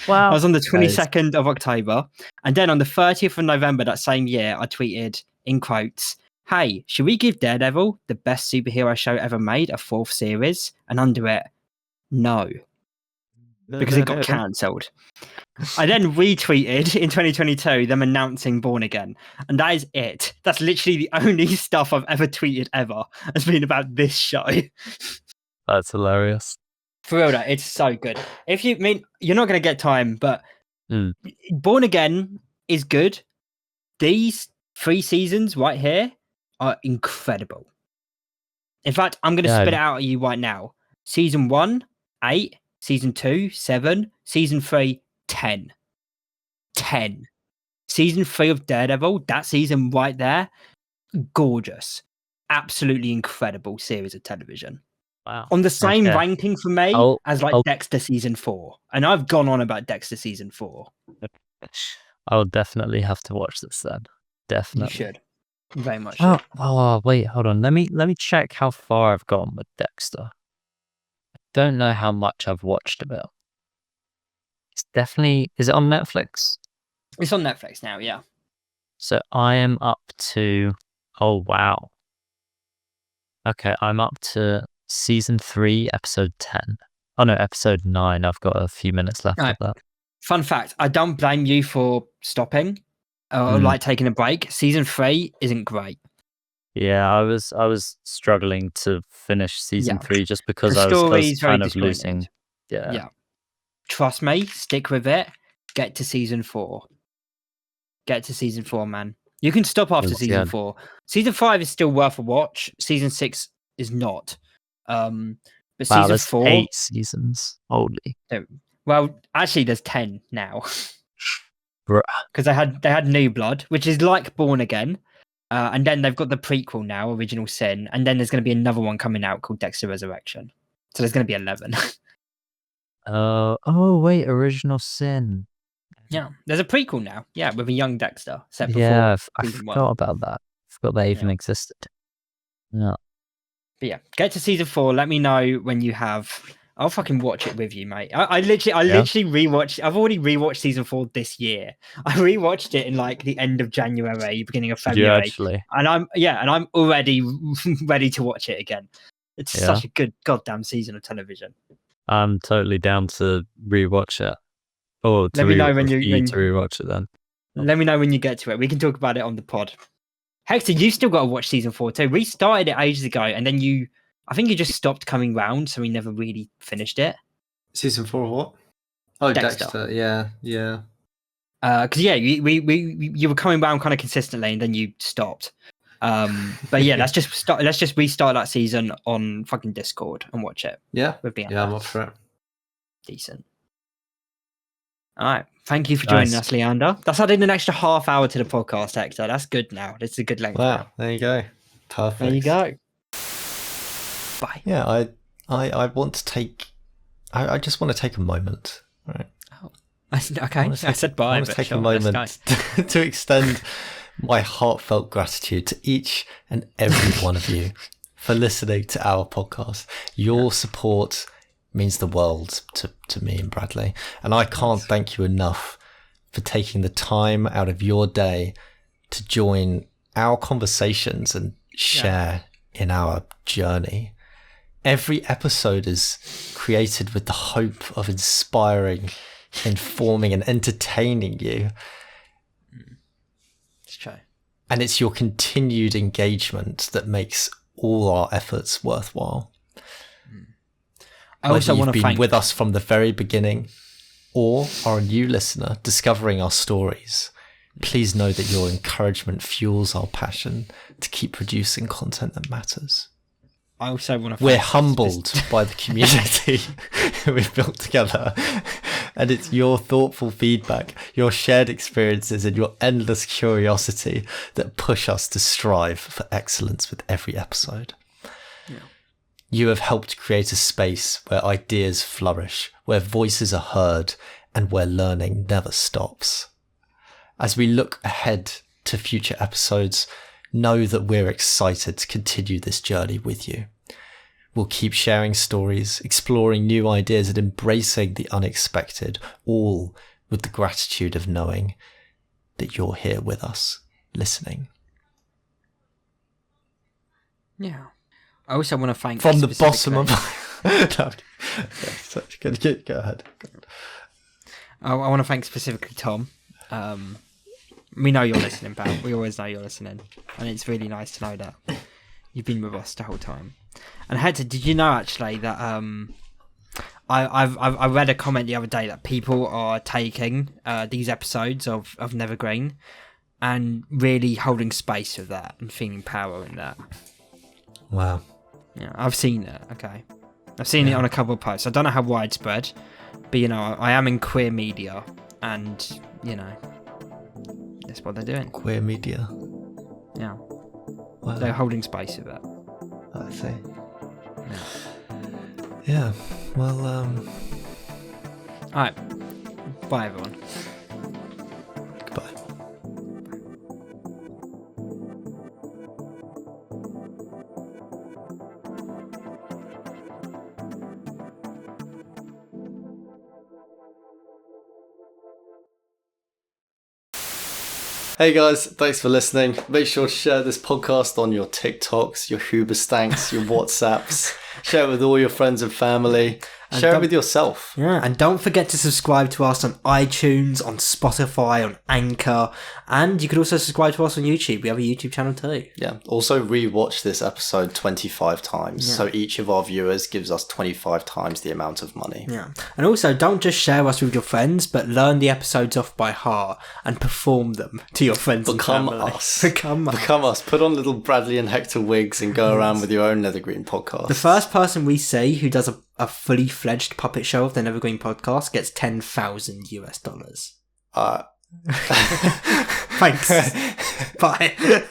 Wow. I was on the 22nd of October, and then on the 30th of November that same year, I tweeted in quotes, "Hey, should we give Daredevil, the best superhero show ever made, a 4th series?" And under it, no. Because it got cancelled. I then retweeted in 2022 them announcing Born Again. And that is it. That's literally the only stuff I've ever tweeted ever has been about this show. That's hilarious. For real, though, it's so good. You're not going to get time, but Born Again is good. These 3 seasons right here are incredible. In fact, I'm going to spit it out at you right now. Season 1, 8. Season 2, 7. Season 3, 10. 10. Season 3 of Daredevil, that season right there, gorgeous. Absolutely incredible series of television. Wow. On the same ranking for me as Dexter season 4. And I've gone on about Dexter season 4. I'll definitely have to watch this then. Definitely. You should. Very much so. Oh, wait, hold on. Let me check how far I've gone with Dexter. Don't know how much I've watched of it. It's definitely. Is it on Netflix? It's on Netflix now, yeah. So I am up to. Oh wow. Okay, I'm up to season 3, episode 10. Oh no, episode 9. I've got a few minutes left of that. Fun fact: I don't blame you for stopping or like taking a break. Season 3 isn't great. Yeah, I was struggling to finish season 3 just because I was kind of losing. Yeah. Trust me, stick with it. Get to season 4. Get to season 4, man. You can stop after season 4. Season 5 is still worth a watch. Season 6 is not. But season 4, 8 seasons. Holy. Well, actually, there's 10 now. Because they had New Blood, which is like Born Again. And then they've got the prequel now, Original Sin, and then there's going to be another one coming out called Dexter Resurrection. So there's going to be 11. Oh wait, Original Sin. Yeah, there's a prequel now. Yeah, with a young Dexter set before Yeah, I season forgot 1. about that. I forgot they even existed. Yeah. But yeah, get to season 4. Let me know when you have. I'll fucking watch it with you, mate. I literally rewatched. I've already rewatched season 4 this year. I rewatched it in like the end of January, beginning of February. Did you actually? And I'm already ready to watch it again. It's such a good goddamn season of television. I'm totally down to rewatch it. Or to let me know when you to rewatch it then. Let me know when you get to it. We can talk about it on the pod. Hector, you still got to watch season 4 too. We started it ages ago, and then I think you just stopped coming round, so we never really finished it. Season 4 of what? Oh, Dexter. Yeah. Because you were coming round kind of consistently, and then you stopped. But yeah, let's just restart that season on fucking Discord and watch it. Yeah, with me. I'm up for it. Decent. All right, thank you for joining us, Leander. That's adding an extra half hour to the podcast, Hector. That's good now. It's a good length. Wow, now. There you go. Perfect. There you go. Bye. Yeah, I want to take. I just want to take a moment, right? Oh, okay. I said bye. I want to take a moment to extend my heartfelt gratitude to each and every one of you for listening to our podcast. Your support means the world to me and Bradley, and I can't thank you enough for taking the time out of your day to join our conversations and share in our journey. Every episode is created with the hope of inspiring, informing, and entertaining you. It's true. And it's your continued engagement that makes all our efforts worthwhile. I also want to thank you with us from the very beginning, or are a new listener discovering our stories. Please know that your encouragement fuels our passion to keep producing content that matters. I also want to. We're humbled by the community we've built together, and it's your thoughtful feedback, your shared experiences, and your endless curiosity that push us to strive for excellence with every episode. Yeah. You have helped create a space where ideas flourish, where voices are heard, and where learning never stops. As we look ahead to future episodes, know that we're excited to continue this journey with you. We'll keep sharing stories, exploring new ideas, and embracing the unexpected, all with the gratitude of knowing that you're here with us, listening. Yeah. I also want to thank from the bottom of Go ahead. I want to thank specifically Tom. We know you're listening, pal. We always know you're listening, and it's really nice to know that you've been with us the whole time. And Hector, did you know actually that I read a comment the other day that people are taking these episodes of Nethergreen and really holding space with that and feeling power in that. Wow. Yeah, I've seen it. Okay, I've seen it on a couple of posts. I don't know how widespread, but you know, I am in queer media, and you know, that's what they're doing. Queer media. Yeah. Wow. They're holding space with it. I see. Yeah. Yeah. Well. All right. Bye, everyone. Goodbye. Hey guys, thanks for listening. Make sure to share this podcast on your TikToks, your Hoobastanks, your WhatsApps. Share it with all your friends and family. Share it with yourself. Yeah, and don't forget to subscribe to us on iTunes, on Spotify, on Anchor, and you can also subscribe to us on YouTube. We have a YouTube channel too. Yeah. Also rewatch this episode 25 times. Yeah. So each of our viewers gives us 25 times the amount of money. Yeah. And also don't just share us with your friends, but learn the episodes off by heart and perform them to your friends and family. Become us. Put on little Bradley and Hector wigs and go around with your own Nethergreen podcast. The first person we see who does a fully fledged puppet show of the Nethergreen podcast gets $10,000 US. Thanks. Bye.